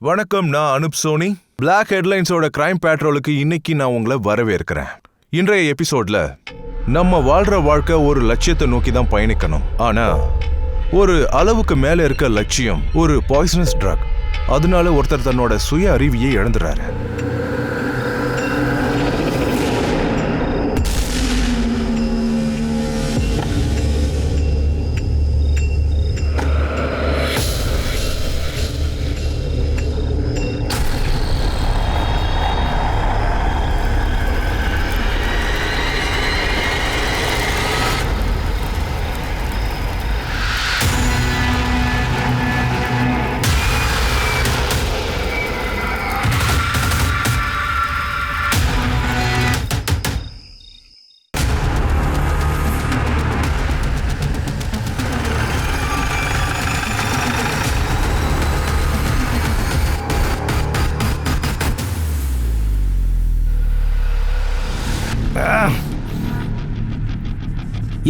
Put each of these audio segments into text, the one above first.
வணக்கம், நான் அனுப் Sony. Black ஹெட்லைன்ஸோட crime பேட்ரோலுக்கு இன்னைக்கு நான் உங்களை வரவேற்கிறேன். இன்றைய எபிசோட்ல நம்ம வாழ்ற வாழ்க்கை ஒரு லட்சியத்தை நோக்கி தான் பயணிக்கணும். ஆனா ஒரு அளவுக்கு மேல இருக்க லட்சியம் ஒரு பாய்சனஸ் ட்ரக். அதனால ஒருத்தர் தன்னோட சுய அறிவியை இழந்துறாரு.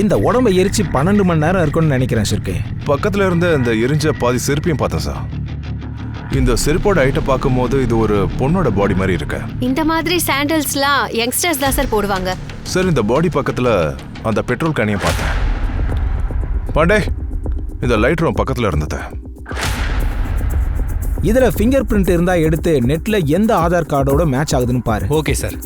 இந்த உடம்பை எரிச்சு 12 மணி நேரம் இருக்கும்னு நினைக்கிறேன். ஷிர்கே, பக்கத்துல இருந்த இந்த எரிஞ்ச பாதி செருப்பையும் பார்த்தேன் சார். இந்த செருப்போட ஐட்டம் பார்க்கும்போது இது ஒரு பொண்ணோட பாடி மாதிரி இருக்கு. இந்த மாதிரி சாண்டல்ஸ்லாம் யங்ஸ்டர்ஸ் தான் சார் போடுவாங்க. சார், இந்த பாடி பக்கத்துல அந்த பெட்ரோல் கேனையும் பார்த்தேன். பாண்டே, இந்த லைட் ரூம் பக்கத்துல இருந்தது. இதுல ஃபிங்கர் பிரிண்ட் இருந்தா எடுத்து நெட்ல எந்த ஆதார் கார்டோட மேட்ச் ஆகுதுன்னு பாரு. Okay sir.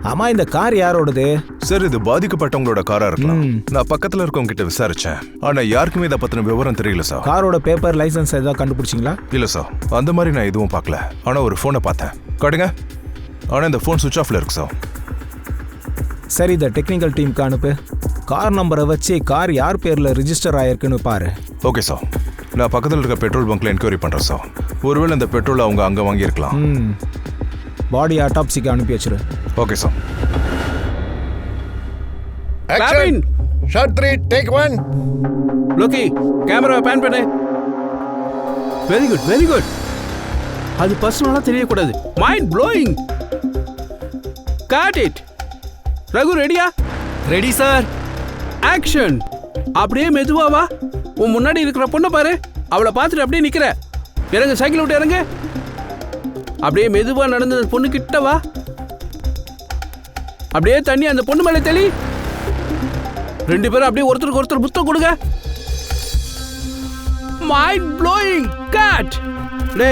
ஆமா, இந்த கார் யாரோடது? சார், இது பாதிக்கப்பட்டவங்களோட காரா இருக்கலாம். நான் பக்கத்துல இருக்கவங்க கிட்ட விசாரிச்சேன். ஆனா யாருக்குமே இதை பத்தின விவரம் தெரியல சார். காரோட பேப்பர், லைசன்ஸ் ஏதாவது கண்டுபிடிச்சிங்களா? இல்ல சார், அந்த மாதிரி நான் எதுவும் பார்க்கல. ஆனா ஒரு போனை பார்த்தேன். காட்டுங்க. ஆனா இந்த போன் சுவிட்ச் ஆஃப்ல இருக்கு சார். சரி, இதை டெக்னிக்கல் டீமுக்கு அனுப்பு. கார் நம்பரை வச்சு கார் யார் பேர்ல ரிஜிஸ்டர் ஆயிருக்குன்னு பாரு. ஓகே சார், நான் பக்கத்துல இருக்க பெட்ரோல் பங்க்ல என்கொயரி பண்றேன் சார். ஒருவேளை இந்த பெட்ரோல் அவங்க அங்க வாங்கியிருக்கலாம். பாடி ஆட்டாப்சிக்கு அனுப்பி வச்சிரு. Okay sir. Action! Shot 3, take 1. Loki, கேமராவை பேன் பண்ணு. Very good, very good. அது பர்சனலா தெரியக்கூடாது. Mind blowing. Got it. Raghu, ரெடியா? Ready sir. ஆக்ஷன். அப்படியே மெதுவா வா. உன் முன்னாடி இருக்கிற பொண்ணை பாரு. அவளை பார்த்துட்டு அப்படியே நிக்கிற. இறங்க, சைக்கிள் விட்டு இறங்க. அப்படியே மெதுவா நடந்து அந்த பொண்ணு கிட்ட வா. அப்படியே தண்ணி அந்த பொண்ணு மேலே தெளி. ரெண்டு பேரும் அப்படியே ஒருத்தருக்கு ஒருத்தர் புத்தம் கொடுங்க. Mind blowing. கட். டே,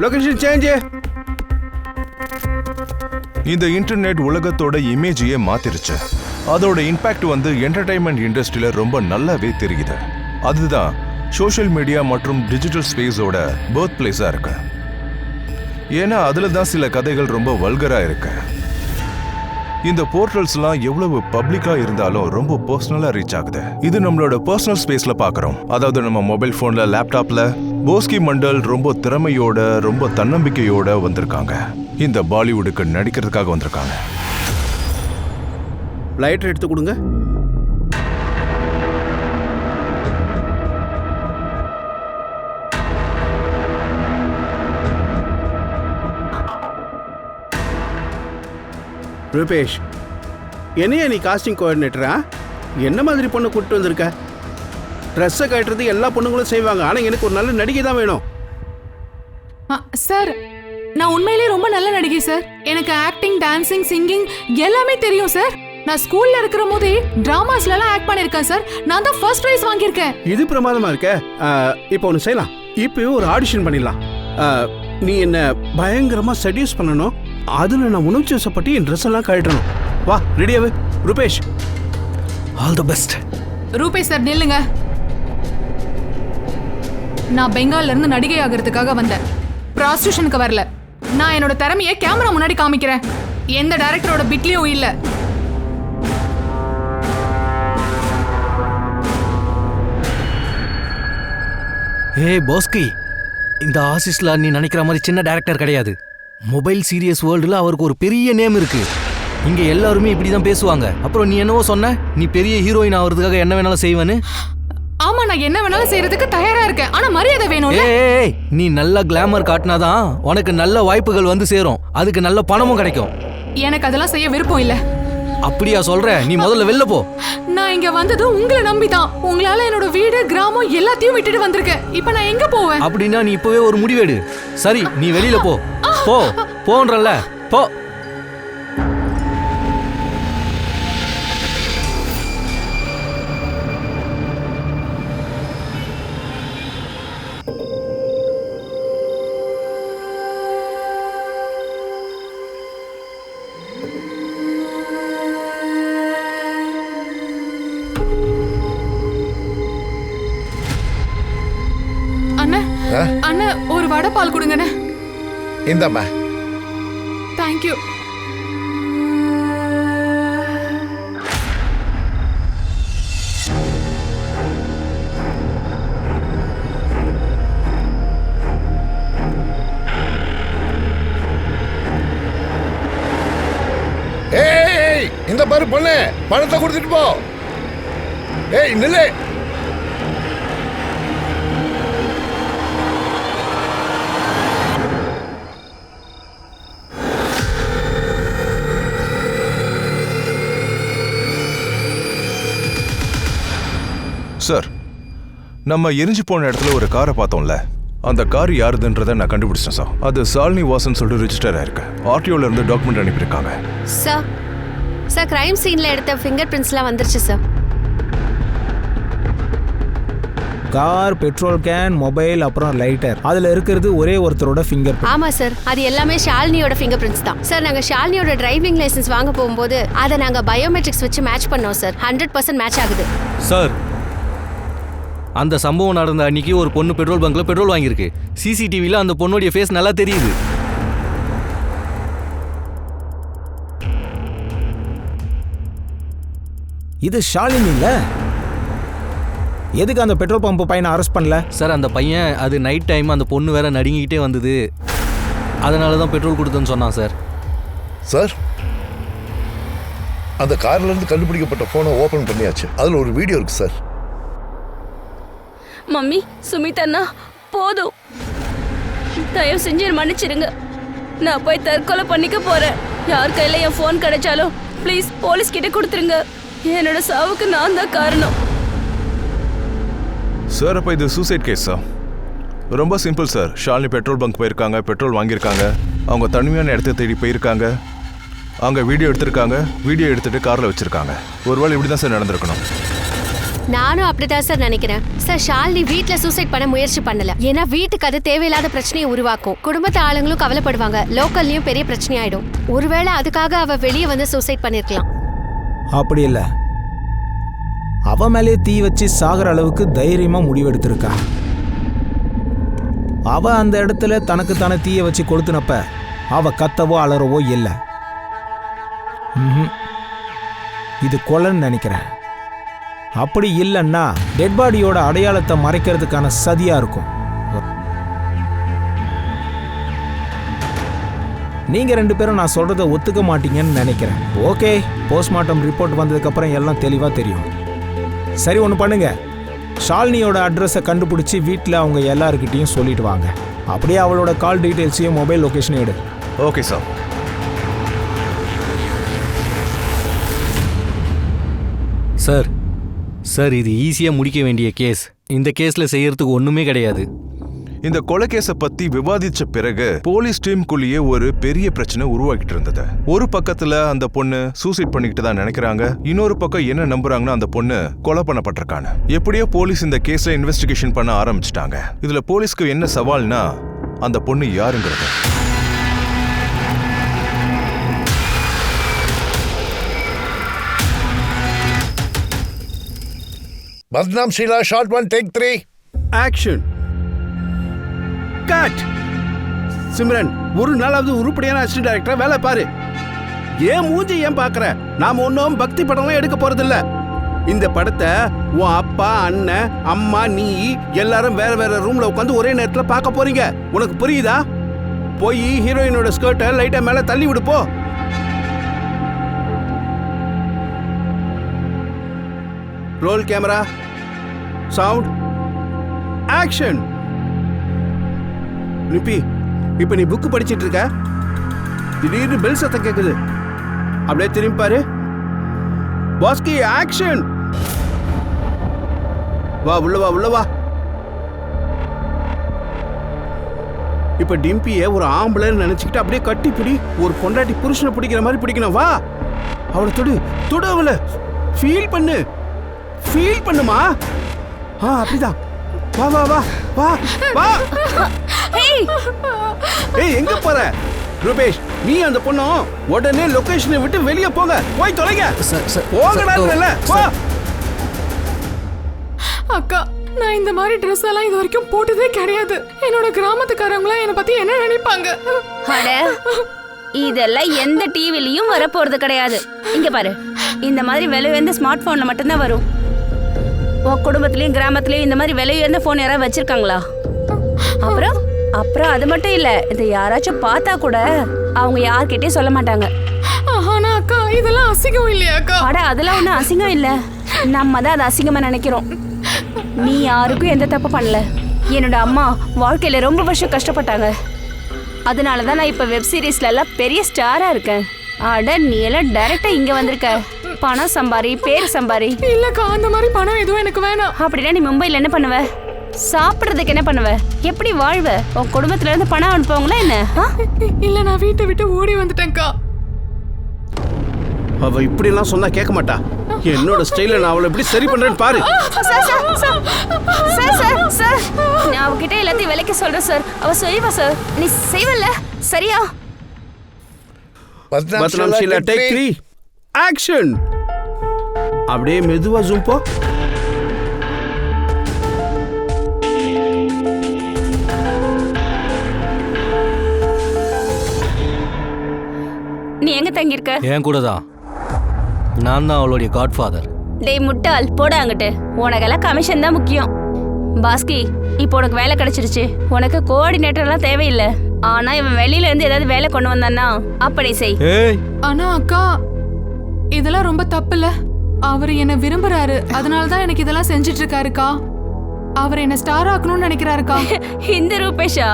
லொகேஷன் சேஞ்ச். இந்த இன்டர்நெட் உலகத்தோட இமேஜையே மாத்திருச்சு. அதோட இம்பாக்ட் வந்து என்டர்டைன்மெண்ட் இண்டஸ்ட்ரியில ரொம்ப நல்லாவே தெரியுது. அதுதான் சோஷியல் மீடியா மற்றும் டிஜிட்டல் ஸ்பேஸோட பர்த் பிளேஸா இருக்கு. ஏன்னா அதுல தான் சில கதைகள் ரொம்ப வல்கரா இருக்கு. இந்த போர்ட்டல்ஸ்லாம் எவ்வளவு பப்ளிக்கா இருந்தாலும் ரொம்ப பர்சனலா ரீச் ஆகுது. இது நம்மளோட பர்சனல் ஸ்பேஸ்ல பாக்குறோம். அதாவது நம்ம மொபைல் போன்ல, லேப்டாப்ல. போஸ்கி மண்டல் ரொம்ப திறமையோட, ரொம்ப தன்னம்பிக்கையோட வந்திருக்காங்க. இந்த பாலிவுட்டுக்கு நடிக்கிறதுக்காக வந்திருக்காங்க. லைட்டர் எடுத்து கொடுங்க. ரூபேஷ், என்னையா நீ காஸ்டிங் கோஆர்டினேட்டரா? என்ன மாதிரி பொண்ணு கூப்பிட்டு வந்திருக்க? ட்ரெஸ்ஸை கட்டுறது எல்லா பொண்ணுங்களும் செய்வாங்க. ஆனால் எனக்கு ஒரு நல்ல நடிகை தான் வேணும். சார், நான் உண்மையிலேயே ரொம்ப நல்ல நடிகை சார். எனக்கு ஆக்டிங், டான்சிங், சிங்கிங் எல்லாமே தெரியும் சார். நான் ஸ்கூல்ல இருக்கிற போதே டிராமாஸ்ல எல்லாம் ஆக்ட் பண்ணிருக்கேன் சார். நான் தான் ஃபர்ஸ்ட் பிரைஸ் வாங்கியிருக்கேன். இது பிரமாதமா இருக்க. இப்போ ஒன்று செய்யலாம். இப்போவே ஒரு ஆடிஷன் பண்ணிடலாம். நீ என்ன பயங்கரமா செடியூஸ் பண்ணணும். அதுல நான் உணர்ச்சி வசப்பட்டு என் ட்ரெஸ் எல்லாம் கழட்டணும். வா, ரெடியாவே. Rupesh, all the best. Rupesh sir, நில்லுங்க. நான் பெங்கால்ல இருந்து நடிகை ஆகிறதுக்காக வந்தேன். ப்ராஸ்டியூஷனுக்கு வரல. நான் என்னோட திறமையை கேமரா முன்னாடி காமிக்கிறேன். எந்த டைரக்டரோட பிட்லயும் இல்ல. ஏய் போஸ்கி, இந்த ஆசிஸ்ல நீ நினைக்கிற மாதிரி சின்ன டைரக்டர் கிடையாது. மொபைல் சீரியஸ் வேர்ல்டுல அவருக்கு ஒரு பெரிய நேம் இருக்கு. இங்க எல்லாருமே இப்படிதான் பேசுவாங்க. அப்புறம் நீ என்னவோ சொன்ன, நீ பெரிய ஹீரோயின் ஆகிறதுக்காக என்ன வேணாலும் செய்வேன்னு. ஆமா, நான் என்ன வேணாலும் செய்யறதுக்கு தயாரா இருக்கேன். ஆனா மரியாதை வேணும். ஏய், நீ நல்ல கிளாமர் காட்டினாதான் உனக்கு நல்ல வாய்ப்புகள் வந்து சேரும். அதுக்கு நல்ல பணமும் கிடைக்கும். எனக்கு அதெல்லாம் செய்ய விருப்பம் இல்ல. அப்படியா சொல்ற? நீ முதல்ல வெளில போ. நான் நான் இங்க வந்தது உங்களை நம்பிதான். உங்களால என்னோட வீடு கிராமம் எல்லாத்தையும் விட்டுட்டு வந்திருக்கேன். இப்ப நான் எங்க போவேன்? அப்படின்னா நீ இப்பவே ஒரு முடிவெடு. சரி, நீ வெளியில போ. போ போன்றல்ல, போ. அண்ணா ஒரு வடை பால் கொடுங்கண்ணே. இந்தம்மா. தேங்க்யூ. ஏய், இந்த பாரு பொண்ணு, பணத்தை கொடுத்துட்டு போ. ஏய் நில்லு. சார், நம்ம எரிஞ்சு போன இடத்துல ஒரு காரை பார்த்தோம்ல, அந்த கார் யாருதுன்றதை நான் கண்டுபிடிச்சேன் சார். அது சாலினி வாசன் சொல்லிட்டு ரிஜிஸ்டர் ஆயிருக்கு. ஆர்டிஓல இருந்து டாக்குமெண்ட் அனுப்பியிருக்காங்க. சார் கிரைம் சீன்ல எடுத்த ஃபிங்கர் பிரிண்ட்ஸ்லாம் வந்துருச்சு sir. Car, petrol can, mobile, அப்புறம் லைட்டர், அதுல இருக்கிறது ஒரே ஒருத்தரோட ஃபிங்கர் பிரிண்ட். ஆமா சார், அது எல்லாமே ஷாலினியோட ஃபிங்கர் பிரிண்ட்ஸ் தான் சார். நாங்க ஷாலினியோட டிரைவிங் லைசென்ஸ் வாங்க போகும்போது அதை நாங்க பயோமெட்ரிக்ஸ் வச்சு மேட்ச் பண்ணோம் சார். 100% மேட்ச் ஆகுது சார். அந்த சம்பவம் நடந்த அன்னைக்கு ஒரு பொண்ணு பெட்ரோல் பங்க்ல பெட்ரோல் வாங்கியிருக்கு. சிசிடிவில அந்த பொண்ணுடைய ஃபேஸ் நல்லா தெரியுது. இது ஷாலினி இல்ல? எதுக்கு அந்த பெட்ரோல் பம்ப் பையனை அரெஸ்ட் பண்ணல? சார், அந்த பையன் அது நைட் டைம் அந்த பொண்ணு வேற நடுங்கிட்டே வந்தது, அதனால தான் பெட்ரோல் கொடுத்தேன்னு சொன்னான் சார். சார், அந்த கார்ல இருந்து கண்டுபிடிக்கப்பட்ட போனை ஓபன் பண்ணியாச்சு. அதுல ஒரு வீடியோ இருக்கு சார். மம்மி, சுமிதண்ணா போதும், தயவு செஞ்சு மன்னிச்சிருங்க. நான் போய் தற்கொலை பண்ணிக்க போறேன். யார் கையில என் போன் கிடைச்சாலும் ப்ளீஸ் போலீஸ் கிட்ட கொடுத்துருங்க. என்னோட சாவுக்கு நான் தான் காரணம். சார், அப்போ இது சூசைட் கேஸ் சார். ரொம்ப simple sir. Shalini petrol bunk போயிருக்காங்க, பெட்ரோல் வாங்கியிருக்காங்க, அவங்க தனிமையான இடத்த தேடி போயிருக்காங்க, அங்கே வீடியோ எடுத்திருக்காங்க, வீடியோ எடுத்துட்டு காரில் வச்சிருக்காங்க. ஒருவேளை இப்படி தான் சார் நடந்திருக்கணும். நானும் அப்படிதான் சார் நினைக்கிறேன் சார். ஷாலினி வீட்ல சூசைட் பண்ண முயற்சி பண்ணல. ஏன்னா வீட்டுக்கு அது தேவையில்லாத பிரச்சனையை உருவாக்கும். குடும்பத்து ஆளுங்களும் கவலைப்படுவாங்க, லோக்கல்லையும் பெரிய பிரச்சனை ஆயிடும். ஒருவேளை அதுக்காக அவ வெளியே வந்து சூசைட் பண்ணிருக்கலாம். அப்படி இல்லை, அவ மேலே தீ வச்சு சாகிற அளவுக்கு தைரியமா முடிவெடுத்திருக்கா. அவ அந்த இடத்துல தனக்கு தானே தீய வச்சு கொளுத்துனப்ப அவ கத்தவோ அலறவோ இல்லை. இது கொலைன்னு நினைக்கிறேன். அப்படி இல்லைன்னா டெட் பாடியோட அடையாளத்தை மறைக்கிறதுக்கான சதியா இருக்கும். நீங்க 2 பேரும் நான் சொல்றதை ஒத்துக்க மாட்டீங்கன்னு நினைக்கிறேன். ஓகே, போஸ்ட்மார்ட்டம் ரிப்போர்ட் வந்ததுக்கு அப்புறம் எல்லாம் தெளிவா தெரியும். சரி, ஒன்று பண்ணுங்க, ஷாலினியோட அட்ரஸை கண்டுபிடிச்சி வீட்டில் அவங்க எல்லாருக்கிட்டையும் சொல்லிட்டு வாங்க. அப்படியே அவளோட கால் டீட்டெயில்ஸையும் மொபைல் லொக்கேஷனையும் எடு. Okay sir. சார் சார், இது ஈஸியாக முடிக்க வேண்டிய கேஸ். இந்த கேஸில் செய்யறதுக்கு ஒன்றுமே கிடையாது. இந்த கொலை கேஸை பத்தி விவாதிச்ச பிறகு போலீஸ் டீமுக்குள்ளேயே ஒரு பெரிய பிரச்சனை உருவாக்கிட்டு இருந்தது. ஒரு பக்கத்துல அந்த பொண்ணு சூசைட் பண்ணிக்கிட்டு தான் நினைக்கிறாங்க, இன்னொரு பக்கம் என்ன நம்புறாங்கன்னா அந்த பொண்ணு கொலை பண்ணப்பட்டிருக்காங்க. எப்படியோ போலீஸ் இந்த கேஸ்ல இன்வெஸ்டிகேஷன் பண்ண ஆரம்பிச்சிட்டாங்க. இதுல போலீஸ்க்கு என்ன சவால்னா அந்த பொண்ணு யாருங்கிறது. பத்னாம் Sheela, shot 1, take 3. Action. Cut. Simran, ஒரு நாளாவது உருப்படியான அசிஸ்டன்ட் டைரக்டர் வேலை பாரு. ஏன் மூஞ்சி ஏன் பாக்குற? நாம ஒன்றும் பக்தி படம்லாம் எடுக்க போறதில்ல. இந்த படத்தை உன் அப்பா, அண்ணன், அம்மா, நீ எல்லாரும் வேற வேற ரூம்ல உட்காந்து ஒரே நேரத்துல பார்க்க போறீங்க. உனக்கு புரியுதா? போய் ஹீரோயினோட ஸ்கர்ட்டை லைட்டா மேல தள்ளி விடுப்போ. Roll camera, sound, action. நிப்பி, இப்ப நீ புக் படிச்சிட்டு இருக்க, திடீர்னு பெல் சத்தம் கேக்குது. அப்படியே திரும்பி பாரு. பாஸ்கி, ஆக்ஷன். வா உள்ள வா உள்ள வா. இப்ப டிம்பியை ஒரு ஆம்பளைன்னு நினைச்சுக்கிட்டு அப்படியே கட்டிப்பிடி. ஒரு பொண்டாட்டி புருஷனை பிடிக்கிற மாதிரி பிடிக்கணும். வா அவளை தொடு தொடு, அவளை ஃபீல் பண்ணுமா. அப்படிதான். வா வா வா வா வா. ஏய் எங்க போற ரூபேஷ்? நீ அந்த பொண்ணும் உடனே லொகேஷனை விட்டு வெளியே போங்க. போய் தொலைங்க. போகடா. வா. அக்கா, நான் இந்த மாதிரி ட்ரெஸ் எல்லாம் இது வரைக்கும் போட்டதே கிடையாது. என்னோட கிராமத்துக்காரங்களாம் என்னை பத்தி என்ன நினைப்பாங்க? அட, இதெல்லாம் எந்த டிவிலையும் வரப்போறது கிடையாது. இங்க பாரு, இந்த மாதிரி விலை உயர்ந்த ஸ்மார்ட் போன்ல மட்டும்தான் வரும். உன் குடும்பத்திலயும் கிராமத்திலயும் இந்த மாதிரி விலை உயர்ந்த போன் யாராவது வச்சிருக்காங்களா? அப்புறம் அது மட்டும் இல்ல, இதை யாராச்சும் பார்த்தா கூட அவங்க யார்கிட்டயும் சொல்ல மாட்டாங்க. ஆனா அக்கா, இதெல்லாம் அசிங்கம் இல்லையா அக்கா? அட, அதெல்லாம் ஒன்றும் அசிங்கம் இல்ல. நம்ம தான் அது அசிங்கமா நினைக்கிறோம். நீ யாருக்கும் எந்த தப்பு பண்ணல. என்னோட அம்மா வாழ்க்கையில ரொம்ப வருஷம் கஷ்டப்பட்டாங்க. அதனாலதான் நான் இப்ப வெப் சீரிஸ்ல எல்லாம் பெரிய ஸ்டாரா இருக்கேன். அட, நீ எல்லாம் டைரக்டா இங்க வந்திருக்க. பணம் சம்பாரி, பேர் சம்பாரி. இல்லக்கா, அந்த மாதிரி பணம் எதுவும் எனக்கு வேணாம். அப்படின்னா நீ மும்பைல என்ன பண்ணுவ? சாப்பிடுறதுக்கு என்ன பண்ணுவ? எப்படி வாழ்வ? உன் குடும்பத்துல இருந்து பணம் அனுப்புவாங்களா என்ன? இல்ல, நான் வீட்டை விட்டு ஓடி வந்துட்டேன்க்கா. அவ இப்படி எல்லாம் சொன்னா கேட்க மாட்டா. என்னோட ஸ்டைல நான் அவளை எப்படி சரி பண்றேன்னு பாரு. சார், நான் அவகிட்ட எல்லாத்தையும் விலைக்கு சொல்றேன் சார். அவ செய்வா சார். நீ செய்வல்ல? சரியா? 10 நிமிஷம் டேக் 3 ஆக்ஷன். அப்படியே மெதுவா ஜூம் போ. நீ எங்க தங்கி இருக்க? என் கூட தான். நான் தான் அவளுடைய காட்ஃபாதர். டேய் முட்டாள், போட அங்கிட்டு. உனக்கெல்லாம் கமிஷன் தான் முக்கியம். பாஸ்கி, இப்போ உனக்கு வேலை கிடைச்சிருச்சு. உனக்கு கோஆர்டினேட்டர்லாம் தேவையில்லை. ஆனா இவன் வெளியில இருந்து ஏதாவது வேலை கொண்டு வந்தான்னா அப்படி செய். ஆனா அக்கா, இதெல்லாம் ரொம்ப தப்புல. அவர் என்ன விரும்புறாரு, அதனாலதான் எனக்கு இதெல்லாம் செஞ்சிட்டு இருக்காருக்கா. அவர் என்ன ஸ்டார் ஆக்கணும்னு நினைக்கிறாருக்கா. இந்த ரூபேஷா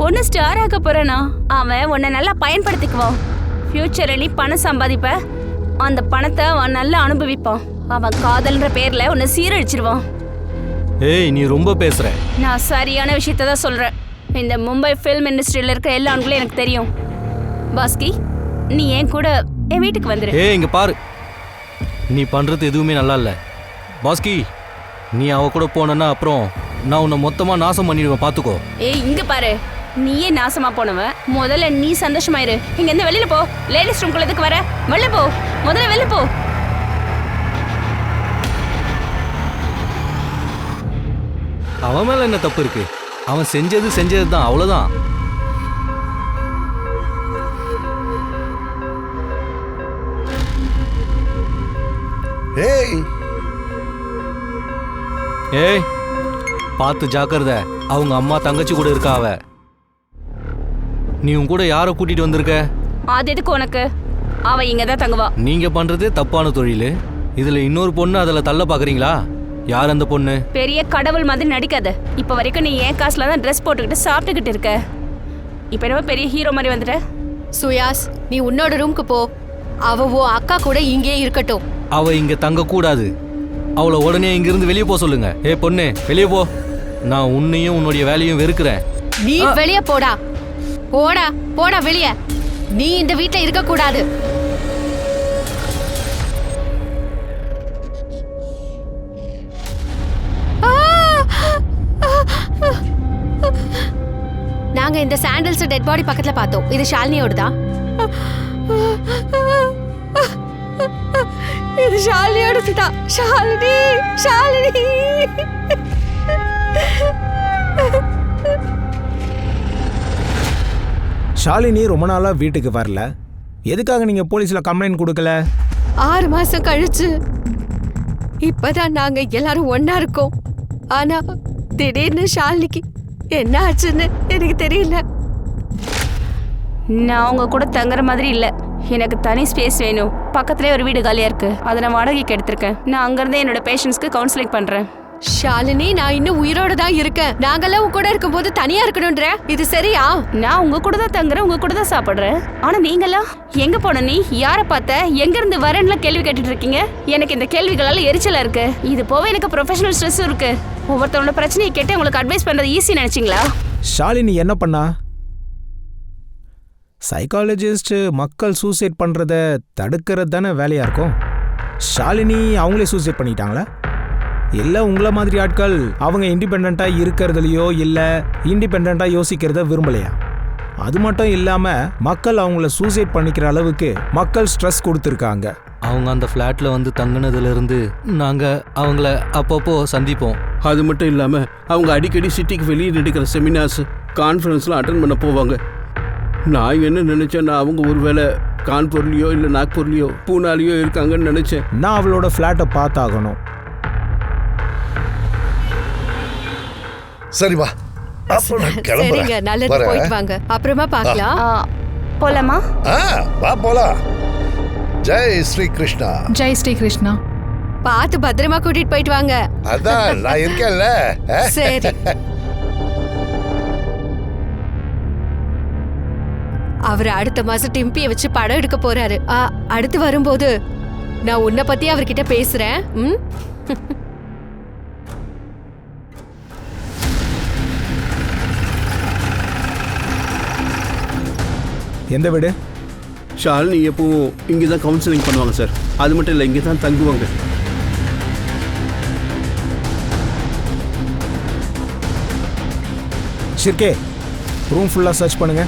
ஒன்னு ஸ்டார் ஆக்க போறனா? அவன் உன்னை நல்லா பயன்படுத்திக்குவான். ஃபியூச்சர்ல நீ பணம் சம்பாதிப்ப. அந்த பணத்தை அவன் நல்லா அனுபவிப்பான். அவன் காதல்ன்ற பேர்ல உன்னை சீரழிச்சிருவான். ஏய், நீ ரொம்ப பேசுற. நான் சரியான விஷயத்த தான் சொல்றேன். இந்த மும்பை ஃபில்ம் இண்டஸ்ட்ரியில இருக்க எல்லா ஆண்களும் எனக்கு தெரியும். பாஸ்கி, நீ என் கூட என் வீட்டுக்கு வந்துரு. ஏய், இங்க பாரு, நீ பண்றது எதுவுமே நல்லா இல்ல. பாஸ்கி, நீ அவ கூட போனா அப்புறம் நான் உன்னை மொத்தமா நாசம் பண்ணிடுவேன், பாத்துக்கோ. ஏய், இங்க பாரு, நீயே நாசமா போனவன். முதல்ல நீ சந்தோஷமாயிரு. இங்க இருந்து வெளியில போ. லேடிஸ் ரூம் குள்ளதுக்கு வர. வெளில போ, முதல்ல வெளில போ. அவன் மேல என்ன தப்பு இருக்கு? அவன் செஞ்சது தான், அவ்வளவுதான். ஏய், பார்த்து ஜாக்கிரதை. அவங்க அம்மா தங்கச்சி கூட இருக்கா அவ. நீ உன் கூட யாரை கூட்டிட்டு வந்திருக்க? அது எதுக்கு உனக்கு? அவ இங்க தான் தங்குவா. நீங்க பண்றது தப்பான தொழில். இதுல இன்னொரு பொண்ணு அதுல தள்ள பாக்குறீங்களா? யார் அந்த பொண்ணு? பெரிய கடவுள் மாதிரி நடிக்காத. இப்ப வரைக்கும் நீ ஏன் காசுல தான் ட்ரெஸ் போட்டுக்கிட்டு சாப்பிட்டுக்கிட்டு இருக்க. இப்ப என்ன பெரிய ஹீரோ மாதிரி வந்துட்ட? சுயாஸ், நீ உன்னோட ரூமுக்கு போ. அவ அக்கா கூட இங்கே இருக்கட்டும். அவ இங்க தங்க கூடாது. அவளை உடனே இங்கிருந்து வெளியே போக சொல்லுங்க. ஏ பொண்ணு, வெளியே போ. நான் உன்னையும் உன்னுடைய வேலையும் வெறுக்கிறேன். நீ வெளியே போடா. போடா போடா வெளியே. நீ இந்த வீட்டுல இருக்க கூடாது. நாங்க இந்த சாண்டல்ஸ் டெட் பாடி பக்கத்துல பார்த்தோம். இது ஷாலினியோட தான். இது ஷாலினியோட தான். ஷாலினி, ஷாலினி. ஷாலினி ரொம்ப நாளா வீட்டுக்கு வரல. எதுக்காக நீங்க போலீஸ்ல கம்ப்ளைண்ட் கொடுக்கல? 6 மாசம் கழிச்சு இப்பதான் நாங்க எல்லாரும் ஒன்னா இருக்கோம். ஆனா திடீர்னு ஷாலினிக்கு என்ன ஆச்சுன்னு எனக்கு தெரியல. நான் உங்க கூட தங்குற மாதிரி இல்ல. எனக்கு தனி ஸ்பேஸ் வேணும். பக்கத்துலேயே ஒரு வீடு காலியா இருக்கு. அதை நான் வாடகைக்கு எடுத்திருக்கேன். நான் அங்கிருந்து என்னோட பேஷண்ட்ஸ்க்கு கவுன்சிலிங் பண்றேன். ஷாலினி, நான் இன்னும் உயிரோட தான் இருக்கேன். நாங்கெல்லாம் உன் கூட இருக்கும்போது தனியா இருக்கணும்ன்ற இது சரியா? நான் உங்க கூட தான் தங்குறேன், உங்க கூட தான் சாப்பிடுறேன். ஆனா நீங்கெல்லாம் எங்க போன, நீ யாரை பார்த்த, எங்க இருந்து வரேன்னு கேள்வி கேட்டுட்டு இருக்கீங்க. எனக்கு இந்த கேள்விகளால எரிச்சலா இருக்கு. இது போக எனக்கு ப்ரொஃபஷனல் ஸ்ட்ரெஸ் இருக்கு. ஒவ்வொருத்தவங்களோட பிரச்சனையை கேட்டு உங்களுக்கு அட்வைஸ் பண்றது ஈஸி நினைச்சீங்களா? ஷாலினி என்ன பண்ணா? சைக்காலஜிஸ்ட் மக்கள் சூசைட் பண்றத தடுக்கிறது தானே வேலையா இருக்கும். ஷாலினி அவங்களே சூசைட் பண்ணிட்டாங்களா? இல்லை உங்களை மாதிரி ஆட்கள் அவங்க இண்டிபெண்ட்டாக இருக்கிறதுலையோ இல்லை இண்டிபெண்ட்டாக யோசிக்கிறத விரும்பலையா? அது மட்டும் இல்லாமல் மக்கள் அவங்கள சூசைட் பண்ணிக்கிற அளவுக்கு மக்கள் ஸ்ட்ரெஸ் கொடுத்துருக்காங்க. அவங்க அந்த ஃப்ளாட்டில் வந்து தங்குனதுலேருந்து நாங்கள் அவங்கள அப்பப்போ சந்திப்போம். அது மட்டும் இல்லாமல் அவங்க அடிக்கடி சிட்டிக்கு வெளியே நடக்கிற செமினார்ஸ் கான்ஃபரன்ஸ்லாம் அட்டன் பண்ண போவாங்க. நான் என்ன நினச்சேன்னா அவங்க ஒருவேளை கான்பூர்லேயோ இல்லை நாக்பூர்லேயோ பூனாலேயோ இருக்காங்கன்னு நினச்சேன். நான் அவளோட ஃப்ளாட்டை பார்த்தாகணும். சரி வா, அப்ப நான் சரிங்க, கிளம்புறேன். நல்லது, வரேன். போயிட்டு வாங்க. அப்புறமா பார்க்கலாம். போலாமா? வா போலாம். ஜெய் ஸ்ரீ கிருஷ்ணா. ஜெய் ஸ்ரீ கிருஷ்ணா. பார்த்து பத்திரமா கூட்டிட்டு போயிட்டு வாங்க. அதான் நான் இருக்கேன்ல. சரி. அவர் அடுத்த மாசம் டிம்பியை வச்சு படம் எடுக்க போறாரு. அடுத்து வரும்போது நான் உன்னை பத்தி அவர்கிட்ட பேசுறேன். எந்த வீடு? ஷாலினி எப்பவும் இங்கே தான் கவுன்சிலிங் பண்ணுவாங்க சார். அது மட்டும் இல்லை, இங்கே தான் தங்குவாங்க. ஷிர்கே, ரூம் ஃபுல்லாக சர்ச் பண்ணுங்க.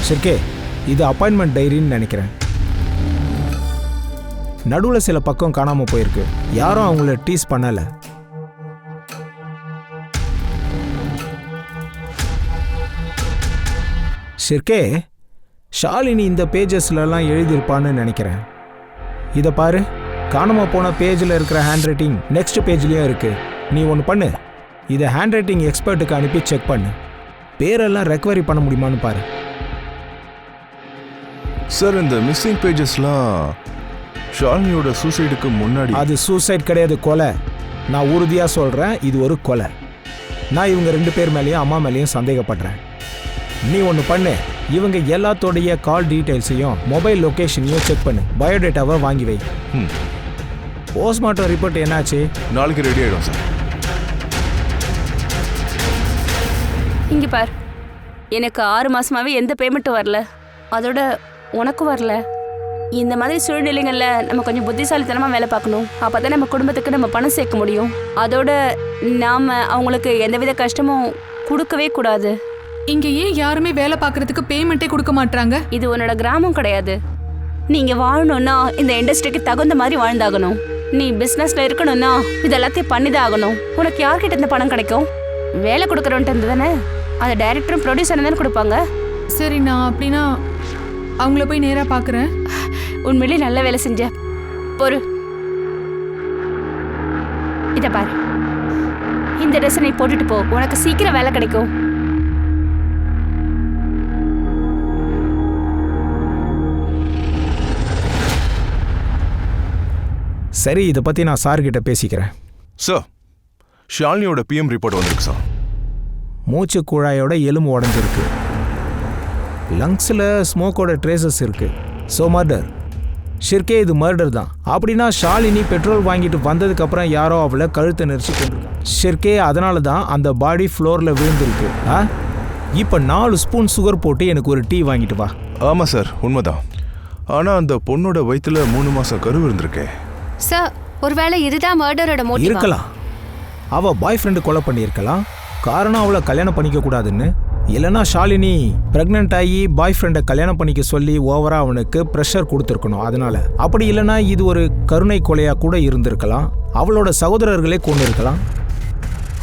ஷிர்கே, இது அப்பாயின்மெண்ட் டைரின்னு நினைக்கிறேன். நடுவில் சில பக்கம் காணாமல் போயிருக்கு. யாரும் அவங்கள டீஸ் பண்ணலை. ஷிர்கே, ஷாலினி இந்த பேஜஸ்லலாம் எழுதியிருப்பான்னு நினைக்கிறேன். இதை பாரு, காணாமல் போன பேஜில் இருக்கிற ஹேண்ட் ரைட்டிங் நெக்ஸ்ட் பேஜ்லேயும் இருக்கு. நீ ஒன்று பண்ணு, இதை ஹேண்ட் ரைட்டிங் எக்ஸ்பர்ட்டுக்கு அனுப்பி செக் பண்ணு. பேரெல்லாம் ரெக்கவரி பண்ண முடியுமான்னு பாரு. சார், இந்த மிஸ்ஸிங் பேஜஸ்லாம் ஷாலினியோட சூசைடுக்கு முன்னாடி. அது சூசைட் கிடையாது, கொலை. நான் உறுதியாக சொல்கிறேன், இது ஒரு கொலை. நான் இவங்க 2 பேர் மேலேயும் அம்மா மேலேயும் சந்தேகப்படுறேன். நீ ஒன்று பண்ணு, இவங்க எல்லாத்தோடைய கால் டீட்டெயில்ஸையும் மொபைல் லொக்கேஷனையும் செக் பண்ணு. பயோடேட்டாவை வாங்கி வை. போஸ்ட்மார்ட்டம் ரிப்போர்ட் என்னாச்சு? நாளைக்கு ரெடி ஆகிடும் சார். இங்க பார், எனக்கு 6 மாசமாவே எந்த பேமெண்ட்டும் வரல. அதோட உனக்கும் வரல. இந்த மாதிரி சூழ்நிலைகள்ல நம்ம கொஞ்சம் புத்திசாலித்தனமா வேலை பார்க்கணும். அப்பதான் நம்ம குடும்பத்துக்கு நம்ம பணம் சேர்க்க முடியும். அதோட நாம அவங்களுக்கு எந்தவித கஷ்டமும் கொடுக்கவே கூடாது. இங்க ஏன் யாருமே வேலை பார்க்கறதுக்கு பேமெண்ட்டே கொடுக்க மாட்டாங்க? இது உன்னோட கிராமம் கிடையாது. நீங்க வாழணும்னா இந்த இண்டஸ்ட்ரிக்கு தகுந்த மாதிரி வாழ்ந்தாகணும். நீ பிசினஸ்ல இருக்கணும்னா இதெல்லாத்தையும் பண்ணிதான் ஆகணும். உனக்கு யார்கிட்ட இந்த பணம் கிடைக்கும்? வேலை கொடுக்கறவன்ட்டு இருந்து தானே. அதை டைரக்டரும் ப்ரொடியூசரும் தானே கொடுப்பாங்க. சரி, நான் அப்படின்னா அவங்கள போய் நேரா பார்க்குறேன். உண்மையிலே நல்ல வேலை செஞ்ச. பொறு, இத பாரு, இந்த ட்ரெஸ் நீ போட்டுட்டு போ. உனக்கு சீக்கிரம் வேலை கிடைக்கும். சரி, இதை பற்றி நான் சார்கிட்ட பேசிக்கிறேன். சார், ஷாலினியோட பிஎம் ரிப்போர்ட் வந்திருக்கு சார். மூச்சு குழாயோட எலும்பு உடஞ்சிருக்கு. லங்ஸில் ஸ்மோக்கோட ட்ரேசஸ் இருக்கு. So murder. ஷிர்கே, இது மர்டர் தான். அப்படின்னா ஷாலினி பெட்ரோல் வாங்கிட்டு வந்ததுக்கப்புறம் யாரோ அவளை கழுத்தை நெரிச்சு கொண்டிருக்காங்க. ஷிர்கே, அதனால தான் அந்த பாடி ஃப்ளோரில் விழுந்திருக்கு. இப்போ 4 ஸ்பூன் சுகர் போட்டு எனக்கு ஒரு டீ வாங்கிட்டு வா. ஆமாம் சார், உண்மைதான். ஆனால் அந்த பொண்ணோட வயிற்றுல 3 மாதம் கரு இருந்திருக்கே. சார், ஒருவேளை இதுதான் மர்டரோட மோட்டிவா? இருக்கலாம். அவள் பாய் ஃப்ரெண்டு கொலை பண்ணியிருக்கலாம். காரணம் அவளை கல்யாணம் பண்ணிக்க கூடாதுன்னு. இல்லைனா ஷாலினி பிரெக்னென்ட் ஆகி பாய் ஃப்ரெண்டை கல்யாணம் பண்ணிக்க சொல்லி ஓவராக அவனுக்கு ப்ரெஷர் கொடுத்துருக்கணும். அதனால. அப்படி இல்லைனா இது ஒரு கருணை கொலையாக கூட இருந்திருக்கலாம். அவளோட சகோதரர்களே கொண்டு இருக்கலாம்.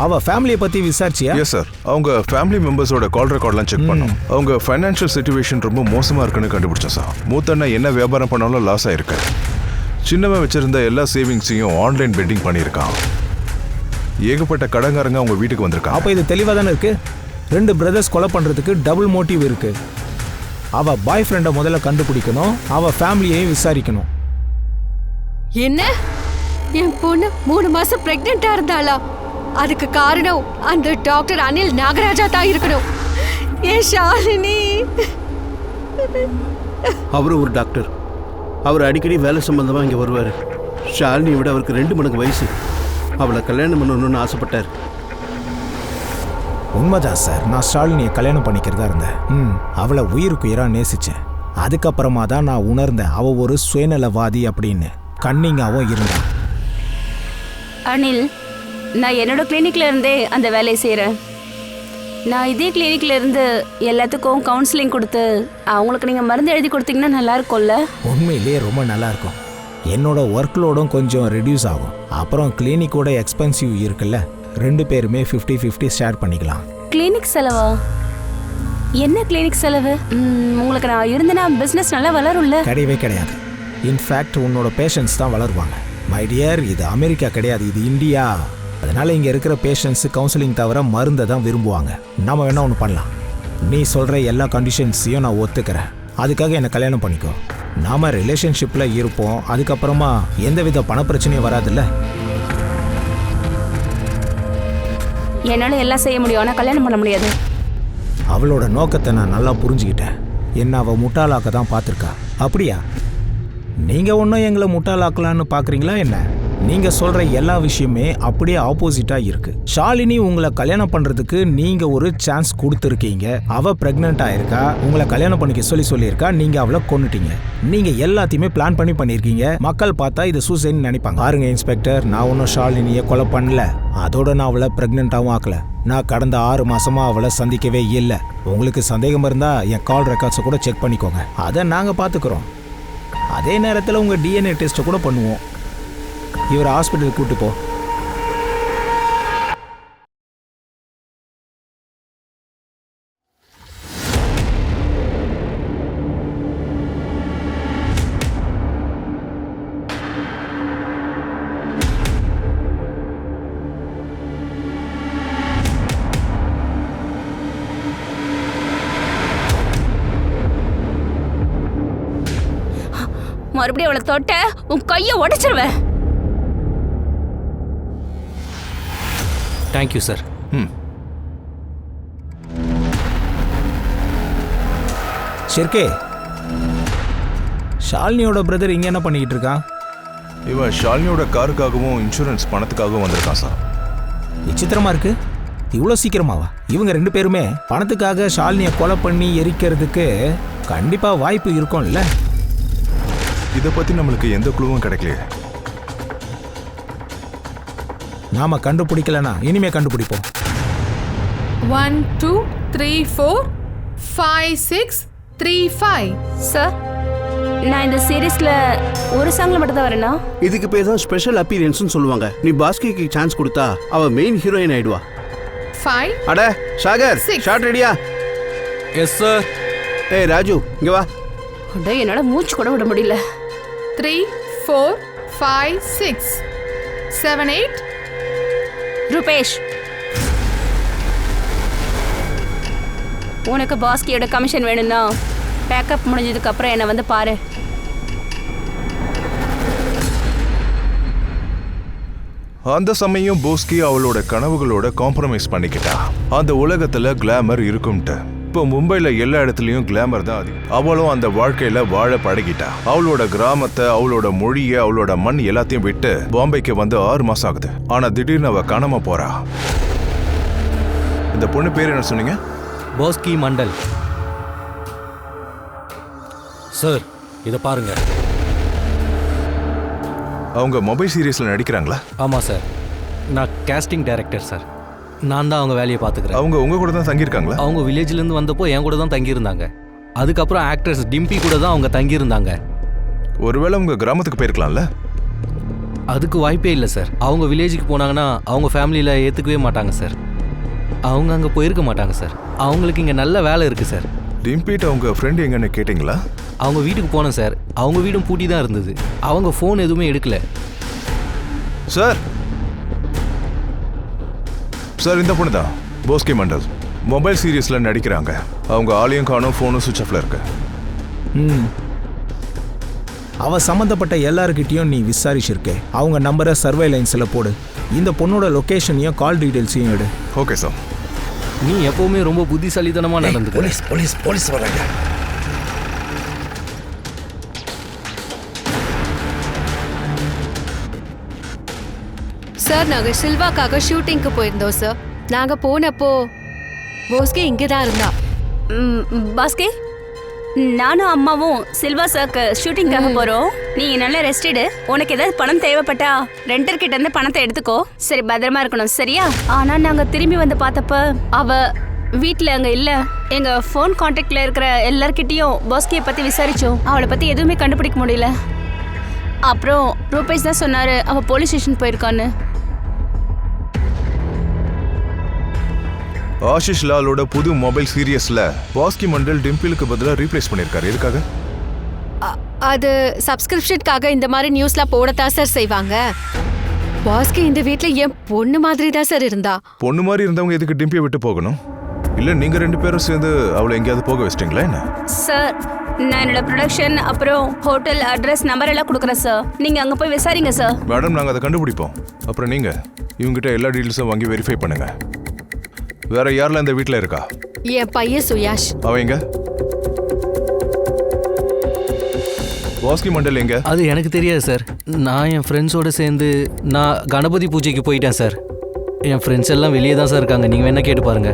அவள் ஃபேமிலியை பற்றி விசாரிச்சியா? எஸ் சார், அவங்க ஃபேமிலி மெம்பர்ஸோட கால் ரெக்கார்ட்லாம் செக் பண்ணோம். அவங்க ஃபைனான்ஷியல் சிச்சுவேஷன் ரொம்ப மோசமாக இருக்குன்னு கண்டுபிடிச்சோம் சார். மூத்தண்ணா என்ன வியாபாரம் பண்ணாலும் லாஸ் ஆயிருக்கு. சின்னவன் வச்சிருந்த எல்லா சேவிங்ஸையும் ஆன்லைன் பெட்டிங் பண்ணியிருக்கான். ஏகப்பட்ட கடங்காரங்க அவங்க வீட்டுக்கு வந்திருக்காங்க. அப்போ இது தெளிவாக தானே இருக்கு. 2 பிரதர்ஸ் கொலை பண்ணுறதுக்கு டபுள் மோட்டிவ் இருக்கு. அவ பாய் ஃப்ரெண்டை முதல்ல கண்டுபிடிக்கணும், அவ ஃபேமிலியையும் விசாரிக்கணும். என்ன? என் பொண்ணு 3 மாசம் பிரெக்னெண்டா இருந்தாளா? அதுக்கு காரணம் அந்த டாக்டர் அனில் நாகராஜா தான் இருக்கணும். ஏன் ஷாலினி? அவரும் ஒரு டாக்டர். அவர் அடிக்கடி வேலை சம்பந்தமா இங்க வருவாரு. ஷாலினியை விட அவருக்கு 2 மடங்கு வயசு. அவளை கல்யாணம் பண்ணணும்னு ஆசைப்பட்டார். உண்மைதான் சார், நான் ஷாலினியை கல்யாணம் பண்ணிக்கிறதா இருந்தேன். அவளை உயிருக்குயிராக நேசித்தேன். அதுக்கப்புறமா தான் நான் உணர்ந்தேன் அவள் ஒரு சுயநலவாதி அப்படின்னு. கன்னிங்காவும் இருந்தான். அனில், நான் என்னோட கிளினிக்ல இருந்தே அந்த வேலையை செய்கிறேன். நான் இதே கிளினிக்ல இருந்து எல்லாத்துக்கும் கவுன்சிலிங் கொடுத்து அவங்களுக்கு நீங்கள் மருந்து எழுதி கொடுத்தீங்கன்னா நல்லா இருக்கும்ல? உண்மையிலேயே ரொம்ப நல்லா இருக்கும். என்னோட ஒர்க் லோடும் கொஞ்சம் ரெடியூஸ் ஆகும். அப்புறம் கிளினிக்கோட எக்ஸ்பென்சிவ் இருக்குல்ல, 2 பேருமே 50-50 ஷேர் பண்ணிக்கலாம். கிளினிக் செலவா? என்ன கிளினிக் செலவு? உங்களுக்கு நான் இருந்தேன்னா பிஸ்னஸ் நல்லா வளரும்ல? கிடையவே கிடையாது. இன்ஃபேக்ட் உன்னோட பேஷண்ட்ஸ் தான் வளருவாங்க. மை டியர், இது அமெரிக்கா கிடையாது, இது இந்தியா. அதனால இங்கே இருக்கிற பேஷண்ட்ஸ் கவுன்சிலிங் தவிர மருந்தை தான் விரும்புவாங்க. நாம வேணா ஒன்று பண்ணலாம். நீ சொல்கிற எல்லா கண்டிஷன்ஸையும் நான் ஒத்துக்கிறேன். அதுக்காக என்னை கல்யாணம் பண்ணிக்கோ. நாம ரிலேஷன்ஷிப்பில் இருப்போம். அதுக்கப்புறமா எந்தவித பணப்பிரச்சனையும் வராதுல்ல. என்னால் எல்லாம் செய்ய முடியும், ஆனால் கல்யாணம் பண்ண முடியாது. அவளோட நோக்கத்தை நான் நல்லா புரிஞ்சுக்கிட்டேன். என்ன அவள் முட்டாளாக்க தான் பார்த்துருக்கா. அப்படியா? நீங்கள் ஒன்றும் எங்களை முட்டாளாக்கலான்னு பார்க்குறீங்களா என்ன? நீங்கள் சொல்கிற எல்லா விஷயமே அப்படியே ஆப்போசிட்டாக இருக்குது. ஷாலினி உங்களை கல்யாணம் பண்ணுறதுக்கு நீங்கள் ஒரு சான்ஸ் கொடுத்துருக்கீங்க. அவள் ப்ரெக்னெண்ட்டாக இருக்கா, உங்களை கல்யாணம் பண்ணிக்க சொல்லியிருக்கா. நீங்கள் அவளை கொன்னுட்டீங்க. நீங்கள் எல்லாத்தையுமே பிளான் பண்ணியிருக்கீங்க. மக்கள் பார்த்தா இது சூசைட்னு நினைப்பாங்க. பாருங்க இன்ஸ்பெக்டர், நான் ஒன்றும் ஷாலினியை கொலை பண்ணல. அதோட நான் அவளை ப்ரெக்னெண்ட்டாகவும் ஆக்கலை. நான் கடந்த 6 மாசமாக அவளை சந்திக்கவே இல்லை. உங்களுக்கு சந்தேகம் இருந்தால் என் கால் ரெக்கார்ட்ஸை கூட செக் பண்ணிக்கோங்க. அதை நாங்கள் பார்த்துக்குறோம். அதே நேரத்தில் உங்கள் டிஎன்ஏ டெஸ்ட்டை கூட பண்ணுவோம். இவரை ஹாஸ்பிட்டலுக்கு கூட்டு போ. மறுபடியும் அவளை தொட்ட உன் கையை உடைச்சிருவேன். Thank you sir. ஷெர்கே, ஷாலினியோட பிரதர் இங்கே என்ன பண்ணிக்கிட்டு இருக்கான்? இவன் ஷாலினியோட காருக்காகவும் இன்சூரன்ஸ் பணத்துக்காகவும் வந்திருக்கான் சார். விசித்திரமா இருக்கு. இவ்வளோ சீக்கிரமாவா? இவங்க 2 பேருமே பணத்துக்காக ஷாலினியை கொலை பண்ணி எரிக்கிறதுக்கு கண்டிப்பாக வாய்ப்பு இருக்கும்ல. இதை பற்றி நம்மளுக்கு எந்த குழுவும் கிடைக்கலையே. நாம கண்டுபிடிக்கலனா இனிமே கண்டுபிடிப்போம். 1 2 3 4 5 6 3 5. சார், நான் இந்த சீரீஸ்ல ஒரு சாங்ல மட்டும் தான் வரேனா? இதுக்கு பேர் தான் ஸ்பெஷல் அப்பீரியன்ஸ்னு சொல்லுவாங்க. நீ பாஸ்கிக்கு சான்ஸ் கொடுத்தா அவ மெயின் ஹீரோயின் ஆயிடுவா. 5 அட சாகர், ஷாட் ரெடியா? Yes sir. ஏய் ராஜு, இங்க வா. அட, என்னால மூச்சு கூட விட முடியல. 3 4 5 6 7 8. ரூபேஷ், உனக்கு பாஸ்கியோட கமிஷன் வேணும்னா பேக்கப் முடிஞ்சதுக்கு அப்புறம் என்னை வந்து பாரு. அந்த சமயம் போஸ்கி அவளோட கனவுகளோட காம்ப்ரமைஸ் பண்ணிக்கிட்டா. அந்த உலகத்துல கிளாமர் இருக்கும்ட்டு. இப்போ மும்பைல எல்லா இடத்துலயும் கிளாமர் தான் அதிகம். அவளும் அந்த வாழ்க்கையில வாழ பழகிட்டா. அவளோட கிராமத்தை, அவளோட மொழியை, அவளோட மண் எல்லாத்தையும் விட்டு பாம்பேக்கு வந்து 6 மாசம் ஆகுது. ஆனா திடீர்னு அவ காணாம போறா. இந்த பொண்ணு பேர் என்ன சொன்னீங்க? போஸ்கி மண்டல். சார், இதை பாருங்க. அவங்க மொபைல் சீரியஸ்ல நடிக்கிறாங்களா? ஆமாம் சார், நான் கேஸ்டிங் டைரக்டர் சார். நான் தான் அவங்க வேலையை பார்த்துக்கிறேன். அவங்க உங்க கூட தான் தங்கியிருக்காங்களா? அவங்க வில்லேஜ்லேருந்து வந்தப்போ என் கூட தான் தங்கியிருந்தாங்க. அதுக்கப்புறம் ஆக்ட்ரஸ் டிம்பி கூட தான் அவங்க தங்கியிருந்தாங்க. ஒருவேளை உங்க கிராமத்துக்கு போயிருக்கலாம்ல? அதுக்கு வாய்ப்பே இல்லை சார். அவங்க வில்லேஜுக்கு போனாங்கன்னா அவங்க ஃபேமிலியில் ஏற்றுக்கவே மாட்டாங்க சார். அவங்க அங்கே போயிருக்க மாட்டாங்க சார். அவங்களுக்கு இங்கே நல்ல வேலை இருக்குது சார். டிம்பிட்ட அவங்க ஃப்ரெண்ட் எங்கன்னு கேட்டிங்களா? அவங்க வீட்டுக்கு போனேன் சார். அவங்க வீடும் பூட்டி தான் இருந்தது. அவங்க ஃபோன் எதுவுமே எடுக்கல சார். சார் இந்த பொண்ணு தான் போஸ்கி மண்டல். மொபைல் சீரியஸ்ல நடிக்கிறாங்க. அவங்க ஆளையும் காணும், ஃபோனும் சுவிட்ச் ஆஃப்ல இருக்கு. அவ சம்மந்தப்பட்ட எல்லாருக்கிட்டையும் நீ விசாரிச்சிருக்கே. அவங்க நம்பரை சர்வேலைன்ஸில் போடு. இந்த பொண்ணோட லொக்கேஷனையும் கால் டீட்டெயில்ஸையும் எடு. Okay sir. நீ எப்பவுமே ரொம்ப புத்திசாலித்தனமா நடந்துக்க. போலீஸ் போலீஸ் போலீஸ் வராங்க. சார் நாங்க சில்வாக்காக ஷூட்டிங்க்கு போயிருந்தோம் சார். நாங்க போனப்போ போஸ்கே இங்கே தான் இருந்தா. பாஸ்கே, நானும் அம்மாவும் சில்வா சாக்கு ஷூட்டிங்காக போறோம். நீ நல்லா ரெஸ்ட் எடு. உனக்கு ஏதாவது பணம் தேவைப்பட்டா ரெண்டர் கிட்ட இருந்து பணத்தை எடுத்துக்கோ. சரி, பத்திரமா இருக்கணும், சரியா? ஆனா நாங்க திரும்பி வந்து பார்த்தப்ப அவ வீட்ல அங்க இல்ல. எங்க ஃபோன் கான்டாக்ட்ல இருக்கிற எல்லார்கிட்டயும் பாஸ்கியை பத்தி விசாரிச்சோம். அவளை பத்தி எதுவுமே கண்டுபிடிக்க முடியல. அப்புறம் ரூபேஷ் தான் சொன்னாரு அவ போலீஸ் ஸ்டேஷன் போயிருக்கான்னு. ஆஷிஷ் லாலோட புது மொபைல் சீரியஸ்ல பாஸ்கி மண்டல் டிம்பிளுக்கு பதிலா ரீப்ளேஸ் பண்ணிருக்காரு. எதுக்காக? அது சப்ஸ்கிரிப்ஷனுக்காக இந்த மாதிரி நியூஸ்லாம் போடத்தான் சார் செய்வாங்க. பாஸ்கி இந்த வீட்ல என் பொண்ணு மாதிரி தான் சார் இருந்தா. பொண்ணு மாதிரி இருந்தவங்க எதுக்கு டிம்பியை விட்டு போகணும்? இல்ல நீங்க ரெண்டு பேரும் சேர்ந்து அவளை எங்கேயாவது போக வச்சிட்டீங்களா என்ன? சார், நான் என்னோட ப்ரொடக்ஷன் அப்புறம் ஹோட்டல் அட்ரஸ் நம்பர் எல்லாம் கொடுக்குறேன் சார். நீங்க அங்க போய் விசாரிங்க சார். மேடம், நாங்க அதை கண்டுபிடிப்போம். அப்புறம் நீங்க இவங்ககிட்ட எல்லா டீட்டெயில்ஸும் வாங்கி வெரிஃபை பண்ணுங்க. வேற யாரெல்லாம் இந்த வீட்ல இருக்கா? என் பையன் சுயாஷ். அவன் எங்க? பாஸ்கி மண்டல் எங்க? அது எனக்கு தெரியாது சார். நான் என் ஃப்ரெண்ட்ஸோட சேர்ந்து நான் கணபதி பூஜைக்கு போயிட்டேன் சார். என் ஃப்ரெண்ட்ஸ் எல்லாம் வெளியே தான் சார் இருக்காங்க. நீங்கள் வேணா கேட்டு பாருங்க.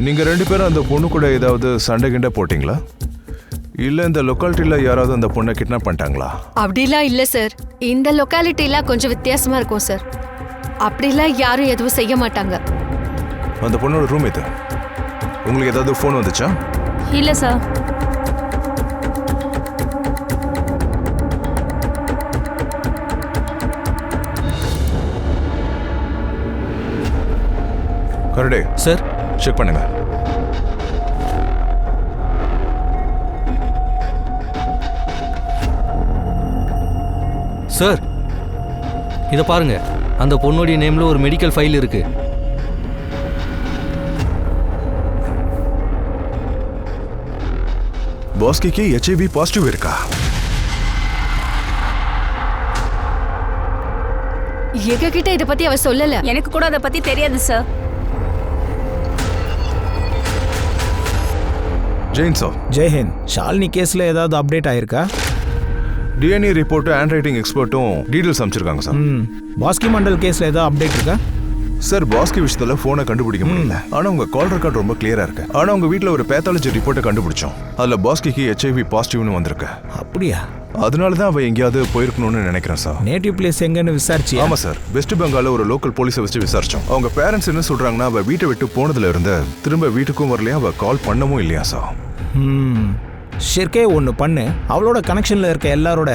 நீங்க ரெண்டு பேரும் அந்த பொண்ணு கூட ஏதாவது சண்டை கிண்டை போட்டீங்களா? இல்ல இந்த லொக்காலிட்டியில யாராவது அந்த பொண்ணை கிட்னாப் பண்ணிட்டாங்களா? அப்படிலாம் இல்ல சார். இந்த லொக்காலிட்டிலாம் கொஞ்சம் வித்தியாசமா இருக்கும் சார். அப்படிலாம் யாரும் எதுவும் செய்ய மாட்டாங்க. அந்த பொண்ணோட ரூம் இது. உங்களுக்கு ஏதாவது ஃபோன் வந்துச்சா? இல்ல சார். கரடே சார், செக் பண்ணுங்க. சார் இதை பாருங்க. அந்த பொண்ணுடைய நேம்ல ஒரு மெடிக்கல் ஃபைல் இருக்கு. பாஸ்கிக்கு HIV பாசிட்டிவ் இருக்கா? எங்க கிட்ட இத பத்தி அவ சொல்லல. எனக்கு கூட அதை பத்தி தெரியாது சார். ஜெயின் சார். ஜெய்ஹிந்த். ஷாலினி கேஸில் ஏதாவது அப்டேட் ஆயிருக்கா? DNA ரிப்போர்ட்டும் ஹேண்ட் ரைட்டிங் எக்ஸ்பர்ட்டும் டீடைல்ஸ் அமைச்சிருக்காங்க சார். பாஸ்கி மண்டல் கேஸில் ஏதாவது அப்டேட் இருக்கா? சார், பாஸ்கி விஷயத்துல போனை கண்டுபிடிக்க முடியல. ஆனா உங்க கால் ரெக்கார்ட் ரொம்ப கிளியரா இருக்கு. ஆனா உங்க வீட்ல ஒரு பேத்தாலஜி ரிப்போர்ட்டை கண்டுபிடிச்சோம். அதுல பாஸ்கிக்கு HIV பாசிட்டிவ்னு வந்திருக்கு. அப்படியா? அதனாலதான் அவ எங்கேயாவது போயிருக்கணும்னு நினைக்கிறேன் சார். நேட்டிவ் பிளேஸ் எங்கன்னு விசாரிச்சு? ஆமா சார், வெஸ்ட் பெங்கால்ல ஒரு லோக்கல் போலீஸை வச்சு விசாரிச்சோம். அவங்க பேரண்ட்ஸ் என்ன சொல்றாங்கன்னா, அவ வீட்டை விட்டு போனதுல இருந்து திரும்ப வீட்டுக்கும் வரலையா, அவ கால் பண்ணவும் இல்லையா சார். ஷிர்கே ஒன்று பண்ணு. அவளோட கனெக்ஷனில் இருக்க எல்லாரோட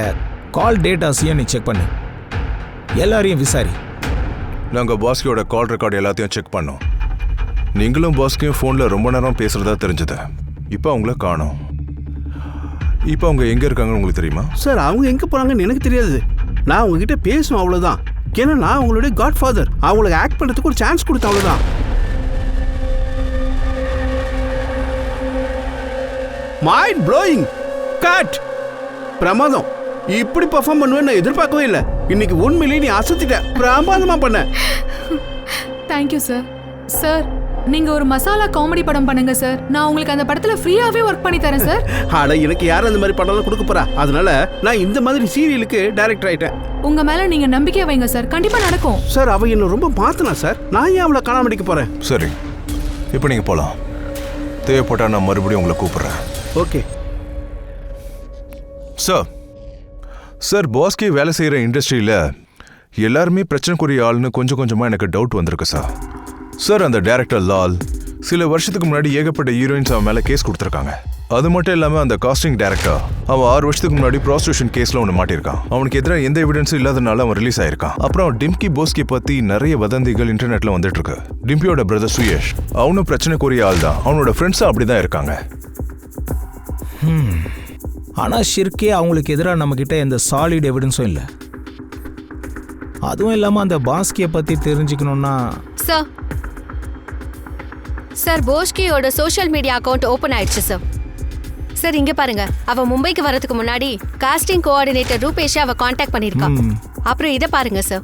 கால் டேட்டாஸையும் நீ செக் பண்ணு. எல்லாரையும் விசாரி. நாங்கள் பாஸ்கியோட கால் ரெக்கார்டு எல்லாத்தையும் செக் பண்ணோம். நீங்களும் பாஸ்கியும் ஃபோனில் ரொம்ப நேரம் பேசுகிறதா தெரிஞ்சது. இப்போ அவங்கள காணோம். இப்போ அவங்க எங்கே இருக்காங்கன்னு உங்களுக்கு தெரியுமா? சார், அவங்க எங்கே போகிறாங்கன்னு எனக்கு தெரியாது. நான் உங்ககிட்ட பேசணும், அவ்வளோதான். ஏன்னா நான் உங்களுடைய காட் ஃபாதர். அவங்களுக்கு ஆக்ட் பண்ணுறதுக்கு ஒரு சான்ஸ் கொடுத்தேன், அவ்வளோதான். Mind blowing. கட். பிரமாதம். இப்படி பெர்ஃபார்ம் பண்ணுவேன்னு நான் எதிர்பார்க்கவே இல்லை. இன்னைக்கு உண்மையிலேயே நீ அசத்திட்ட. பிரமாதமா பண்ண. Thank you sir. சார், நீங்க ஒரு மசாலா காமெடி படம் பண்ணுங்க சார். நான் உங்களுக்கு அந்த படத்துல ஃப்ரீயாவே ஒர்க் பண்ணி தரேன் சார். ஆனா எனக்கு யாரும் அந்த மாதிரி படம்லாம் கொடுக்க போறா? அதனால நான் இந்த மாதிரி சீரியலுக்கு டைரக்டர் ஆயிட்டேன். உங்க மேல நீங்க நம்பிக்கை வைங்க சார். கண்டிப்பா நடக்கும் சார். அவ என்ன ரொம்ப மாத்தனா சார். நான் ஏன் அவளை காணாம அடிக்க போறேன்? சரி, இப்போ நீங்கள் போகலாம். தேவைப்பட்டா நான் மறுபடியும் உங்களை கூப்பிட்றேன். Okay sir. சார், பாஸ்கி வேலை செய்கிற இண்டஸ்ட்ரியில் எல்லாருமே பிரச்சனைக்குரிய ஆள்னு கொஞ்சம் கொஞ்சமாக எனக்கு டவுட் வந்திருக்கு சார். சார், அந்த டைரக்டர் லால் சில வருஷத்துக்கு முன்னாடி ஏகப்பட்ட ஹீரோயின்ஸ் அவன் மேலே கேஸ் கொடுத்துருக்காங்க. அது மட்டும் இல்லாமல் அந்த காஸ்டிங் டைரக்டர் அவன் 6 வருஷத்துக்கு முன்னாடி ப்ராஸ்டியூஷன் கேஸில் ஒன்று மாட்டியிருக்கான். அவனுக்கு எதிராக எந்த எவிடன்ஸும் இல்லாதனால அவன் ரிலீஸ் ஆயிருக்கான். அப்புறம் டிம்பி போஸ்கி பற்றி நிறைய வதந்திகள் இன்டர்நெட்டில் வந்துட்டு இருக்கு. டிம்பியோட பிரதர் சுயேஷ் அவனும் பிரச்சனைக்குரிய ஆள் தான். அவனோட ஃப்ரெண்ட்ஸும் அப்படி தான் இருக்காங்க. ஆனால் ஷிர்கே அவங்களுக்கு எதிராக நம்மக்கிட்ட எந்த சாலிட் எவிடன்ஸும் இல்லை. அதுவும் இல்லாமல் அந்த பாஸ்கியை பற்றி தெரிஞ்சுக்கணுன்னா சார் சார் போஸ்கியோட சோஷியல் மீடியா அக்கவுண்ட் ஓபன் ஆயிடுச்சு சார். சார் இங்க பாருங்க, அவ மும்பைக்கு வரதுக்கு முன்னாடி காஸ்டிங் கோஆர்டினேட்டர் ரூபேஷை அவ காண்டாக்ட் பண்ணிருக்கான். அப்புறம் இதை பாருங்க சார்,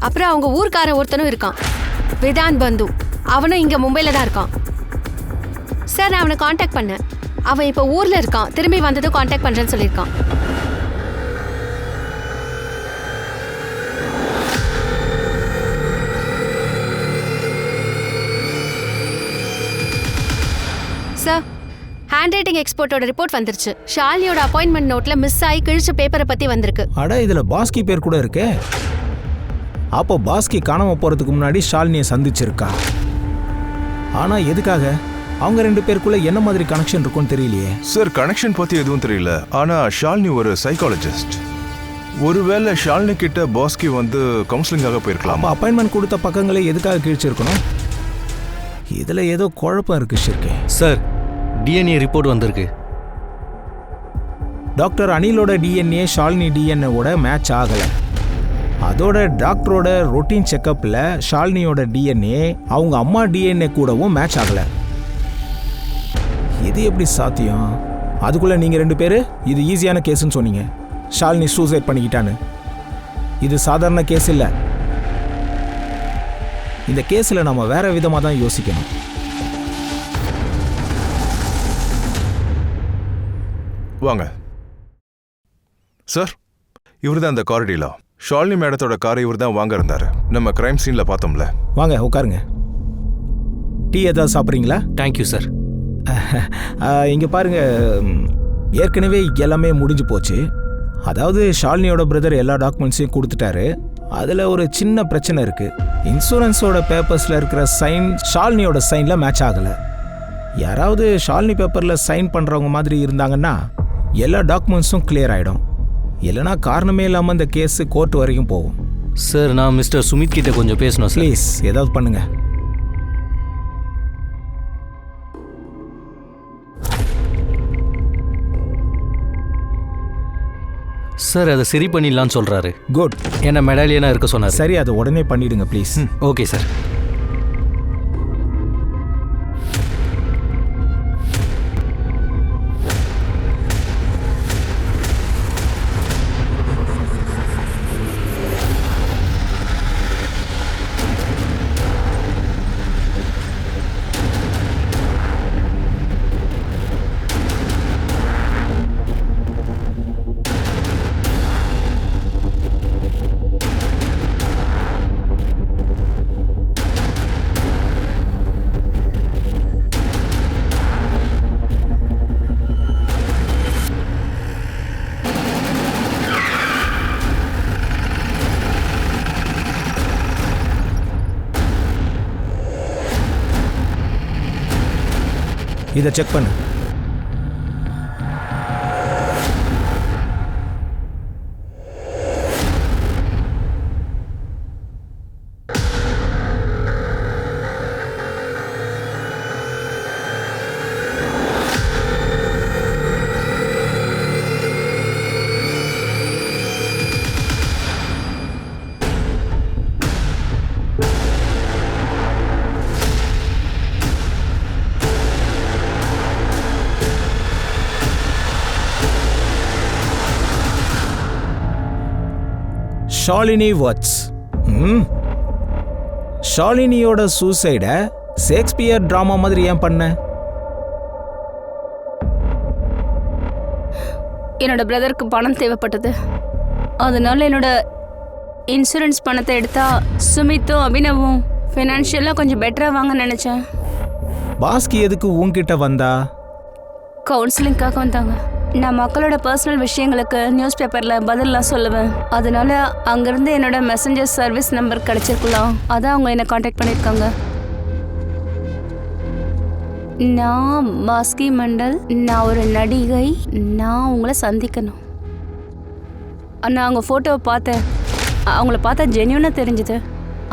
அப்புறம் அவங்க ஊர்க்காரன் ஒருத்தனும் இருக்கான், விதான் பந்து. அவனும் இங்க மும்பைல தான் இருக்கான். சார் நான் அவனை காண்டாக்ட் பண்ணேன். அவன் இப்போ ஊர்ல இருக்கான். திரும்பி வந்ததும் காண்டாக்ட் பண்றேன்னு சொல்லியிருக்கான். சார் ஹேண்ட் ரைட்டிங் எக்ஸ்போர்ட்டோட ரிப்போர்ட் வந்துருச்சு. ஷாலினியோட அப்பாயின்மெண்ட் நோட்ல மிஸ் ஆகி கிழிச்ச பேப்பரை பத்தி வந்திருக்கு. அட இதில் பாஸ்கி பேர் கூட இருக்கே. அப்போ பாஸ்கி காணாம போகிறதுக்கு முன்னாடி ஷாலினியை சந்திச்சிருக்கா. ஆனால் எதுக்காக? அவங்க 2 பேருக்குள்ள என்ன மாதிரி கனெக்ஷன் இருக்கும்னு தெரியலையே. சார் கனெக்ஷன் பத்தி எதுவும் தெரியல. ஆனா ஷாலினி ஒரு சைக்காலஜிஸ்ட். ஒருவேளை ஷாலினி கிட்ட பாஸ்கி வந்து கவுன்சிலிங்காக போயிருக்கலாம். அப்போ அப்பாயின்மெண்ட் கொடுத்த பக்கங்களை எதுக்காக கிழிச்சிருக்கணும்? இதில் ஏதோ குழப்பம் இருக்கு ஷிர்கே. சார் டிஎன்ஏ ரிப்போர்ட் வந்திருக்கு. டாக்டர் அனிலோட டிஎன்ஏ ஷாலினி டிஎன்ஏவோட மேட்ச் ஆகலை. அதோட டாக்டரோட ரொட்டீன் செக்கப்பில் ஷாலினியோட டிஎன்ஏ அவங்க அம்மா டிஎன்ஏ கூடவும் மேட்ச் ஆகலை. இது எப்படி சாத்தியம்? அதுக்குள்ளே நீங்கள் 2 பேர் இது ஈஸியான கேஸுன்னு சொன்னீங்க. ஷாலினி சூசைட் பண்ணிக்கிட்டான்னு. இது சாதாரண கேஸ் இல்லை. இந்த கேஸில் நம்ம வேற விதமாக தான் யோசிக்கணும். வாங்க சார், இவர் தான் அந்த கார் டீலர். ஷாலினி மேடத்தோட காரை இவர் தான் வாங்க இருந்தாரு. நம்ம கிரைம் சீன்ல பார்த்தோம்ல. வாங்க உட்காருங்க. டீ ஏதாவது சாப்பிட்றீங்களா? Thank you sir. இங்கே பாருங்க, ஏற்கனவே எல்லாமே முடிஞ்சு போச்சு. அதாவது ஷாலினியோட பிரதர் எல்லா டாக்குமெண்ட்ஸையும் கொடுத்துட்டாரு. அதில் ஒரு சின்ன பிரச்சனை இருக்குது. இன்சூரன்ஸோட பேப்பர்ஸில் இருக்கிற சைன் ஷாலினியோட சைனில் மேட்ச் ஆகலை. யாராவது ஷாலினி பேப்பரில் சைன் பண்ணுறவங்க மாதிரி இருந்தாங்கன்னா எல்லா டாக்குமெண்ட்ஸும் கிளியர் ஆகிடும். இல்லைனா காரணமே இல்லாமல் இந்த கேஸு கோர்ட் வரைக்கும் போகும். சார் நான் மிஸ்டர் சுமித் கிட்ட கொஞ்சம் பேசணும் சார். ப்ளீஸ் ஏதாவது பண்ணுங்க. சார் அதை சரி பண்ணிடலான்னு சொல்கிறாரு. குட். என்ன மெடாலியனாக இருக்க சொன்னார். சரி, அதை உடனே பண்ணிடுங்க ப்ளீஸ். Okay sir. இதை செக் பண்ணு. ஷாலினி வாட்ஸ். ஷாலினியோட சூசைடை ஷேக்ஸ்பியர் ட்ராமா மாதிரி ஏன் பண்ண? என்னோட பிரதருக்கு பணம் தேவைப்பட்டது. அதனால என்னோட இன்சூரன்ஸ் பணத்தை எடுத்தா சுமித்தும் அபினவும் ஃபினான்ஷியலாக கொஞ்சம் பெட்டராக வாங்க நினச்சேன். பாஸ்கி எதுக்கு உன்கிட்ட வந்தா? கவுன்சிலிங்காக வந்தாங்க. நான் மக்களோட பர்சனல் விஷயங்களுக்கு நியூஸ் பேப்பரில் பதிலெலாம் சொல்லுவேன். அதனால அங்கேருந்து என்னோட மெசஞ்சர் சர்வீஸ் நம்பர் கிடச்சிருக்கலாம். அதான் அவங்க என்னை காண்டாக்ட் பண்ணியிருக்காங்க. நான் பாஸ்கி மண்டல், நான் ஒரு நடிகை, நான் உங்களை சந்திக்கணும். நான் அவங்க ஃபோட்டோவை பார்த்தேன். அவங்கள பார்த்தா ஜென்யூனாக தெரிஞ்சுது.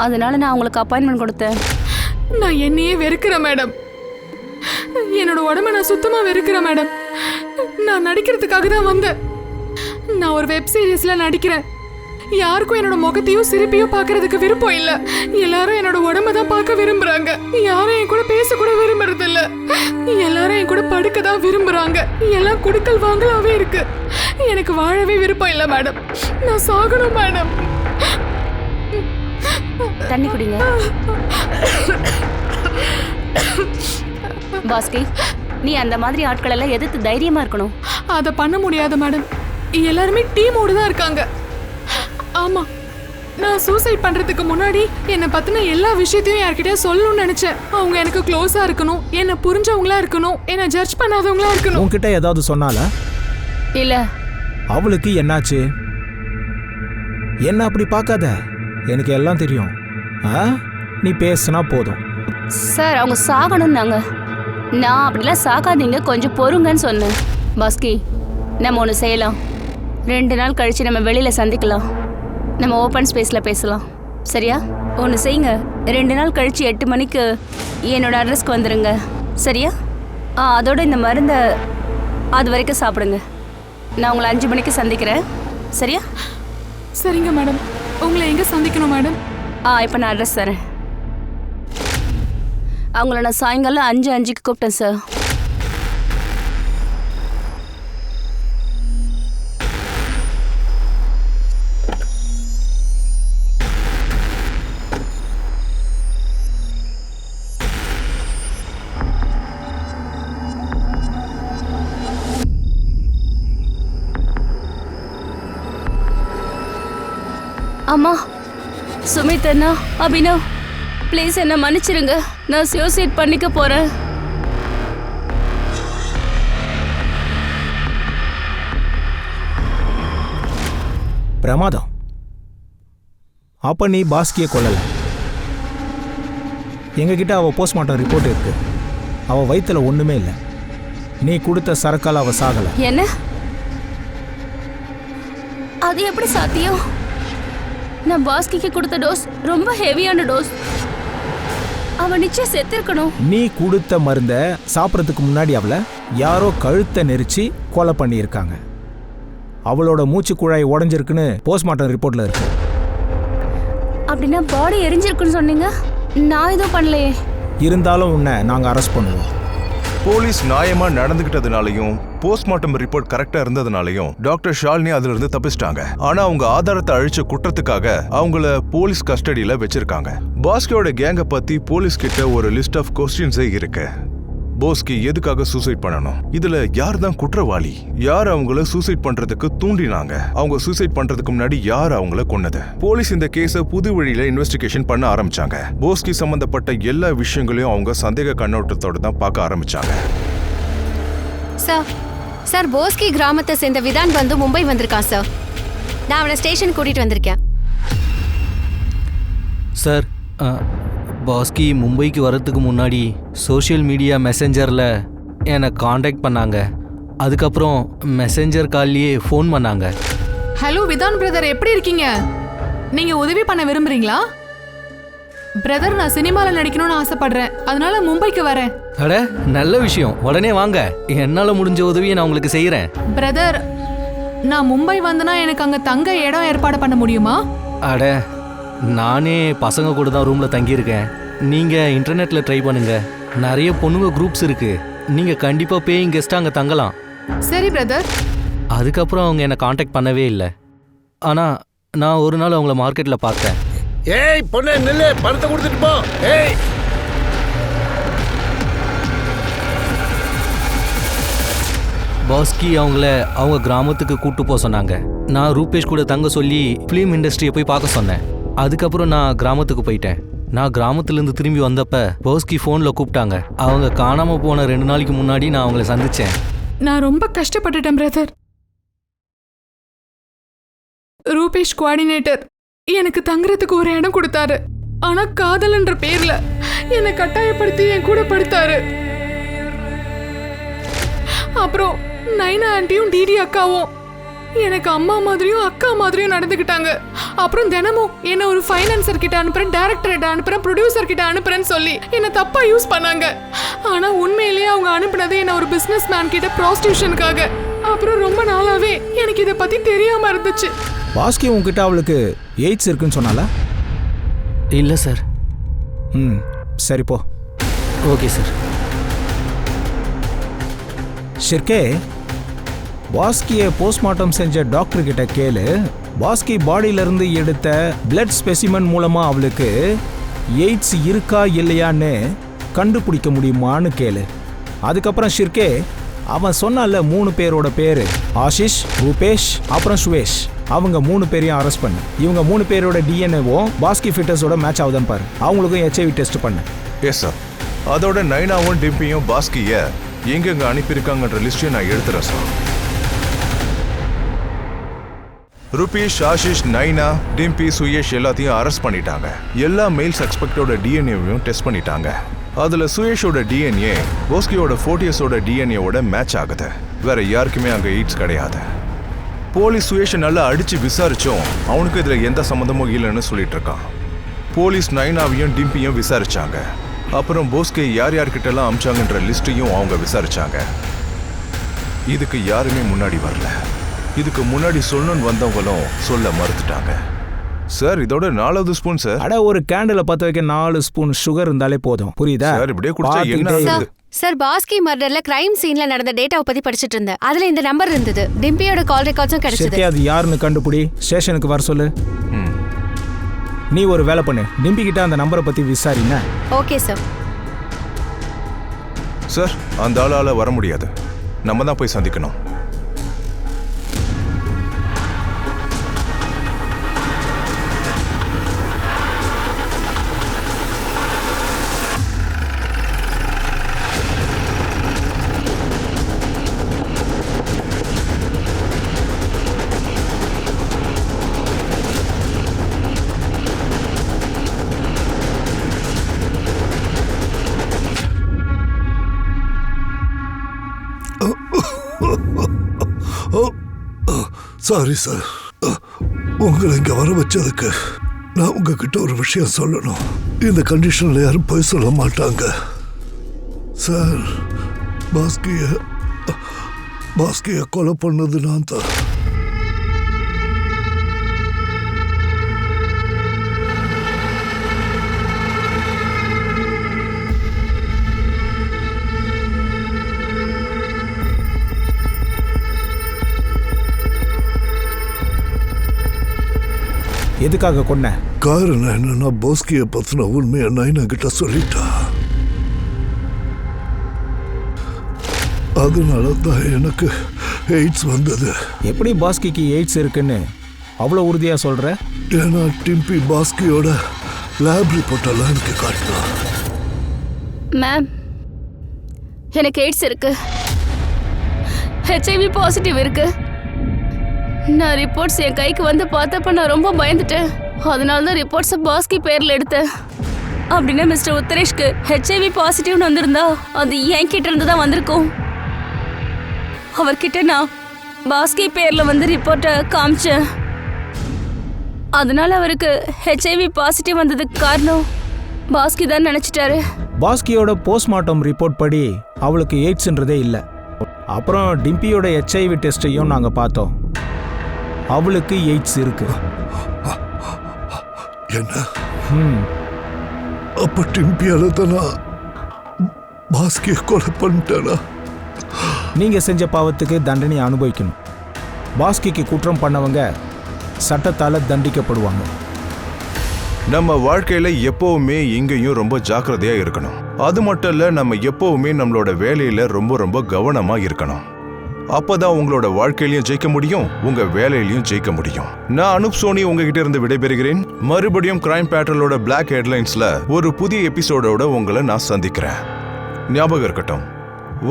அதனால நான் அவங்களுக்கு அப்பாயின்மெண்ட் கொடுத்தேன். நான் என்னையே வெறுக்கிறேன் மேடம். என்னோட உடம்ப நான் சுத்தமாக வெறுக்கிறேன் மேடம். நான் நடிக்கிறதுக்காக தான் வந்தேன். நான் ஒரு வெப் சீரிஸில் நடிக்கிறேன். யாருக்கும் என்னோட முகத்தையும் சிரிப்பையும் பார்க்கறதுக்கு விருப்பம் இல்ல. எல்லாரும் என்னோட உடம்ப தான் பார்க்க விரும்புறாங்க. யாரும் என் கூட பேச கூட விரும்புறது இல்ல. எல்லாரும் என் கூட படுக்க தான் விரும்புறாங்க. எல்லாம் குடுக்கல் வாங்கலாவே இருக்கு. எனக்கு வாழவே விருப்பம் இல்ல மேடம். நான் சாகணும் மேடம். தண்ணி குடிங்க. பாஸ்கி, நீ அந்த மாதிரி ஆட்கள் எல்லாம் எதிர்த்து தைரியமா இருக்கணும். அதை பண்ண முடியாது மேடம். எல்லாருமே டீமோடு தான் இருக்காங்க. ஆமா, நான் சூசைட் பண்றதுக்கு முன்னாடி என்னை பத்தின எல்லா விஷயத்தையும் யார்கிட்டயா சொல்லணும்னு நினைச்சேன். அவங்க எனக்கு க்ளோஸா இருக்கணும், என்னை புரிஞ்சவங்களா இருக்கணும், என்னை ஜட்ஜ் பண்ணாதவங்களா இருக்கணும். உன்கிட்ட ஏதாவது சொன்னால? இல்ல. அவளுக்கு என்னாச்சு? என்ன அப்படி பார்க்காத, எனக்கு எல்லாம் தெரியும். நீ பேசுனா போதும். சார், அவங்க சாகணும்னாங்க. நான் அப்படிலாம் சாகாதீங்க, கொஞ்சம் பொறுங்கன்னு சொன்னேன். பாஸ்கி, நம்ம ஒன்று செய்யலாம். 2 நாள் கழிச்சு நம்ம வெளியில சந்திக்கலாம். நம்ம ஓப்பன் ஸ்பேஸ்ல பேசலாம், சரியா? ஒன்று செய்யுங்க, 2 நாள் கழிச்சு 8 மணிக்கு என்னோட அட்ரஸ்க்கு வந்துடுங்க, சரியா? அதோட இந்த மருந்தை அது வரைக்கும் சாப்பிடுங்க. நான் உங்களை 5 மணிக்கு சந்திக்கிறேன், சரியா? சரிங்க மேடம். உங்களை எங்க சந்திக்கணும் மேடம்? இப்போ நான் அட்ரஸ் தரேன். அவங்கள நான் சாயங்காலம் 5:05க்கு கூப்பிட்டேன் சார். அம்மா, சுமித் அண்ணா, அபினவ், ப்ளீஸ் என்ன மன்னிச்சிருங்க. நான் சூசைட் பண்ணிக்க போறேன். பிரமாதம். அப்ப நீ பாஸ்கியை கொல்லல. எங்ககிட்ட அவ போஸ்ட்மார்ட்டம் ரிப்போர்ட் இருக்கு. அவ வயித்துல ஒண்ணுமே இல்லை. நீ கொடுத்த சரக்கால அவ சாகல. என்ன? அது எப்படி சாத்தியம்? நான் பாஸ்கிக்கு கொடுத்த டோஸ் ரொம்ப ஹெவியான டோஸ். அவன் நிச்சயம் செத்திருக்கணும். நீ கொடுத்த மருந்த சாப்பிட்றதுக்கு முன்னாடி அவளை யாரோ கழுத்தை நெரிச்சு கொலை பண்ணியிருக்காங்க. அவளோட மூச்சு குழாய் உடஞ்சிருக்குன்னு போஸ்ட்மார்ட்டம் ரிப்போர்ட்ல இருக்கு. அப்படின்னா பாடி எரிஞ்சிருக்குன்னு சொன்னீங்க. நான் எதுவும் பண்ணலையே. இருந்தாலும் உன்னை நாங்க அரெஸ்ட் பண்ணுவோம். போலீஸ் நியாயமா நடந்துகிட்டதுனாலையும் போஸ்ட்மார்ட்டம் ரிப்போர்ட் கரெக்டா இருந்ததுனாலையும் டாக்டர் ஷாலினி அதுல இருந்து தப்பிச்சிட்டாங்க. ஆனா அவங்க ஆதாரத்தை அழிச்ச குற்றத்துக்காக அவங்கள போலீஸ் கஸ்டடியில வச்சிருக்காங்க. பாஸ்கியோட கேங்க பத்தி போலீஸ் கிட்ட ஒரு லிஸ்ட் ஆஃப் கொஸ்டின்ஸே இருக்கு. போஸ்கி எதுக்காக சூசைட் பண்ணணும்? இதுல யார் தான் குற்றவாளி? யார் அவங்கள சூசைட் பண்றதுக்கு தூண்டினாங்க? அவங்க சூசைட் பண்றதுக்கு முன்னாடி யார் அவங்கள கொன்னது? போலீஸ் இந்த கேஸ புது வழியில இன்வெஸ்டிகேஷன் பண்ண ஆரம்பிச்சாங்க. போஸ்கி சம்பந்தப்பட்ட எல்லா விஷயங்களையும் அவங்க சந்தேக கண்ணோட்டத்தோட தான் பார்க்க ஆரம்பிச்சாங்க. சார், போஸ்கி கிராமத்தை சேர்ந்த விதான் வந்து மும்பை வந்திருக்கான் சார். நான் அவனை ஸ்டேஷன் கூட்டிட்டு வந்திருக்கேன். சார், பாஸ்கி மும்பைக்கு வரதுக்கு முன்னாடி சோஷியல் மீடியா மெசஞ்சரில் என்னை காண்டாக்ட் பண்ணாங்க. அதுக்கப்புறம் மெசஞ்சர் கால்லையே ஃபோன் பண்ணாங்க. ஹலோ விதான் பிரதர், எப்படி இருக்கீங்க? நீங்க உதவி பண்ண விரும்புறீங்களா? பிரதர், நான் சினிமாவில் நடிக்கணும்னு ஆசைப்படுறேன். அதனால மும்பைக்கு வரேன். அட, நல்ல விஷயம். உடனே வாங்க. என்னால் முடிஞ்ச உதவியை நான் உங்களுக்கு செய்கிறேன். பிரதர், நான் மும்பை வந்தனா எனக்கு அங்கே தங்க இடம் ஏற்பாடு பண்ண முடியுமா? அட, நானே பசங்க கூட தான் ரூமில் தங்கியிருக்கேன். நீங்கள் இன்டர்நெட்டில் ட்ரை பண்ணுங்க. நிறைய பொண்ணுங்க குரூப்ஸ் இருக்கு. நீங்கள் கண்டிப்பாக பேயிங் கெஸ்ட்டாக அங்கே தங்கலாம். சரி பிரதர். அதுக்கப்புறம் அவங்க என்னை காண்டாக்ட் பண்ணவே இல்லை. ஆனால் நான் ஒரு நாள் அவங்கள மார்க்கெட்டில் பார்த்தேன். ஏய் பொண்ணே, நில்லு, பணத்தை கொடுத்துட்டு போ. ஏய், பாஸ்கி அவங்கள அவங்க கிராமத்துக்கு கூட்டு போக சொன்னாங்க. நான் ரூபேஷ் கூட தங்க சொல்லி ஃபிலிம் இண்டஸ்ட்ரியை போய் பார்க்க சொன்னேன். அதுக்கப்புறம் நான் கிராமத்துக்கு போயிட்டேன். நான் கிராமத்துலேருந்து திரும்பி வந்தப்ப பாஸ்கி ஃபோனில் கூப்பிட்டாங்க. அவங்க காணாமல் போன 2 நாளைக்கு முன்னாடி நான் அவங்கள சந்தித்தேன். நான் ரொம்ப கஷ்டப்பட்டுட்டேன் பிரதர். ரூபேஷ் கோஆர்டினேட்டர் எனக்கு தங்குறதுக்கு ஒரு இடம் கொடுத்தாரு. ஆனா காதல்ன்ற பேர்ல என்னை கட்டாயப்படுத்தி என் கூட படுத்தாரு. அப்புறம் நைனா ஆண்டியும் டிடி அக்காவும் எனக்கு அம்மா மாதிரியும் அக்கா மாதிரியும் நடந்துக்கிட்டாங்க. அப்புறம் தினமும் என்ன ஒரு ஃபைனான்சர் கிட்ட அனுப்புறேன், டைரக்டர் கிட்ட அனுப்புறேன், ப்ரொடியூசர் கிட்ட அனுப்புறேன்னு சொல்லி என்ன தப்பா யூஸ் பண்ணாங்க. ஆனா உண்மையிலேயே அவங்க அனுப்புனது என்ன ஒரு பிசினஸ் மேன் கிட்ட ப்ராஸ்டியூஷனுக்காக. அப்புறம் ரொம்ப நாளாவே எனக்கு இத பத்தி தெரியாம இருந்துச்சு. பாஸ்கி உங்ககிட்ட அவளுக்கு எய்ட்ஸ் இருக்குன்னு சொன்னால? இல்லை சார். ம், சரி போ. Okay sir. ஷிர்கே, பாஸ்கியை போஸ்ட்மார்ட்டம் செஞ்ச டாக்டர் கிட்ட கேளு. பாஸ்கி பாடியிலிருந்து எடுத்த பிளட் ஸ்பெசிமன் மூலமா அவளுக்கு எய்ட்ஸ் இருக்கா இல்லையான்னு கண்டுபிடிக்க முடியுமான்னு கேளு. அதுக்கப்புறம் ஷிர்கே, அவன் சொன்னால 3 பேரோட பேரு ஆஷிஷ், ரூபேஷ், அப்புறம் சுவேஷ். அவங்க 3 பேரையும் அரெஸ்ட் பண்ணு. இவங்க 3 பேரோட டிஎன்ஏவும் பாஸ்கி ஃபிட்டர்ஸோட மேட்ச் ஆகுதுன்னு பாரு. அவங்களுக்கும் HIV டெஸ்ட் பண்ணு. Yes sir. அதோட நைனாவும் டிம்பியும் பாஸ்கிய எங்கெங்க அனுப்பியிருக்காங்கன்ற லிஸ்டையும் நான் எடுத்துறேன் சார். ருபீஷ், ஆஷிஷ், நைனா, டிம்பி, சுயேஷ் எல்லாத்தையும் அரெஸ்ட் பண்ணிட்டாங்க. எல்லா மெயில் சஸ்பெக்டோட டிஎன்ஏவையும் டெஸ்ட் பண்ணிட்டாங்க. அதுல சுயேஷோட டிஎன்ஏ பாஸ்கியோட 40ஸோட டிஎன்ஏவோட மேட்ச் ஆகுது. வேற யாருக்குமே அங்க எய்ட்ஸ் கிடையாது. போலீஸ் சுயேஷை நல்லா அடிச்சு விசாரிச்சோம், அவனுக்கு இதுல எந்த சம்மந்தமும் இல்லைன்னு சொல்லிட்டு இருக்கான். போலீஸ் நைனாவையும் டிம்பியும் விசாரிச்சாங்க. அப்புறம் போஸ்கே யார் யார்கிட்டலாம் அமிச்சாங்கன்ற லிஸ்ட்டையும் அவங்க விசாரிச்சாங்க. இதுக்கு யாருமே முன்னாடி வரல. இதுக்கு முன்னாடி சொல்லணும்னு வந்தவங்களும் சொல்ல மறுத்துட்டாங்க. சார், இதோட 4வது ஸ்பூன் சார். அட, ஒரு கேண்டில் பற்ற வைக்க 4 ஸ்பூன் சுகர் இருந்தாலே போதும். புரியுதா? சார், இப்படியே குடிச்சா என்ன ஆகுது? சார், பாஸ்கி மர்டர்ல கிரைம் சீன்ல நடந்த டேட்டாவை பத்தி படிச்சிட்டு இருந்தேன். அதுல இந்த நம்பர் இருந்தது. டிம்பியோட கால் ரெக்கார்ட்ஸும் கிடைச்சது. அது யாருன்னு கண்டுபிடி, ஸ்டேஷனுக்கு வர சொல்லு. நீ ஒரு வேலை பண்ணு, டிம்பி கிட்ட அந்த நம்பரை பத்தி விசாரிங்க. Okay sir. சார், அந்த ஆளால வர முடியாது. நம்ம தான் போய் சந்திக்கணும். சாரி சார், உங்களை இங்க வர வச்சதுக்கு நான் உங்ககிட்ட ஒரு விஷயம் சொல்லணும். இந்த கண்டிஷன்ல யாரும் போய் சொல்ல மாட்டாங்க சார். பாஸ்கிய கொலை பண்ணது நான் தான். எதுக்காக கொன்ன? காரணம் என்னன்னா, போஸ்கிய பத்தின உண்மையை நைனா கிட்ட சொல்லிட்டா. அதனால தான் எனக்கு எய்ட்ஸ் வந்தது. எப்படி பாஸ்கிக்கு எய்ட்ஸ் இருக்குன்னு அவ்வளோ உறுதியா சொல்ற? ஏன்னா டிம்பி பாஸ்கியோட லேப் ரிப்போர்ட் எல்லாம் எனக்கு காட்டினா. மேம், எனக்கு எய்ட்ஸ் இருக்கு, HIV பாசிட்டிவ் இருக்கு. நான் ரிப்போர்ட்ஸ் என் கைக்கு வந்து பார்த்தப்ப நான் ரொம்ப பயந்துட்டேன். அதனால தான் ரிப்போர்ட்ஸை பாஸ்கி பேரில் எடுத்தேன். அப்படின்னா மிஸ்டர் உத்தரேஷ்க்கு HIV பாசிட்டிவ்னு வந்திருந்தா அது என் கிட்ட இருந்து தான் வந்திருக்கும். அவர்கிட்ட நான் பாஸ்கி பேரில் வந்து ரிப்போர்ட்டை காமிச்சேன். அதனால அவருக்கு HIV பாசிட்டிவ் வந்ததுக்கு காரணம் பாஸ்கி தான் நினச்சிட்டாரு. பாஸ்கியோட போஸ்ட்மார்ட்டம் ரிப்போர்ட் படி அவளுக்கு எய்ட்ஸ்ன்றதே இல்லை. அப்புறம் டிம்பியோட HIV டெஸ்ட்டையும் நாங்கள் பார்த்தோம். அவளுக்கு எய்ட்ஸ் இருக்கு. என்ன? அப்ப டிம்பியால தானா பாஸ்கிய கொலை பண்ணிட்டானா? நீங்க செஞ்ச பாவத்துக்கு தண்டனை அனுபவிக்கணும். பாஸ்கிக்கு குற்றம் பண்ணவங்க சட்டத்தால தண்டிக்கப்படுவாங்க. நம்ம வாழ்க்கையில எப்பவுமே இங்கேயும் ரொம்ப ஜாக்கிரதையா இருக்கணும். அது மட்டும் இல்ல, நம்ம எப்பவுமே நம்மளோட வேலையில ரொம்ப கவனமா இருக்கணும். அப்பதான் உங்களோட வாழ்க்கையிலையும் ஜெயிக்க முடியும், உங்க வேலையிலையும் ஜெயிக்க முடியும். நான் அனுப் சோனி உங்ககிட்ட இருந்து விடைபெறுகிறேன். மறுபடியும் கிரைம் பேட்ரோலோட பிளாக் ஹெட்லைன்ஸ்ல ஒரு புதிய எபிசோடோட உங்களை நான் சந்திக்கிறேன். ஞாபகம் இருக்கட்டும்,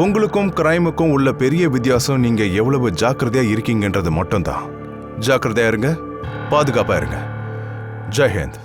உங்களுக்கும் கிரைமுக்கும் உள்ள பெரிய வித்தியாசம் நீங்க எவ்வளவு ஜாக்கிரதையா இருக்கீங்கன்றது மட்டும்தான். ஜாக்கிரதையா இருங்க, பாதுகாப்பா இருங்க. ஜெய் ஹிந்த்.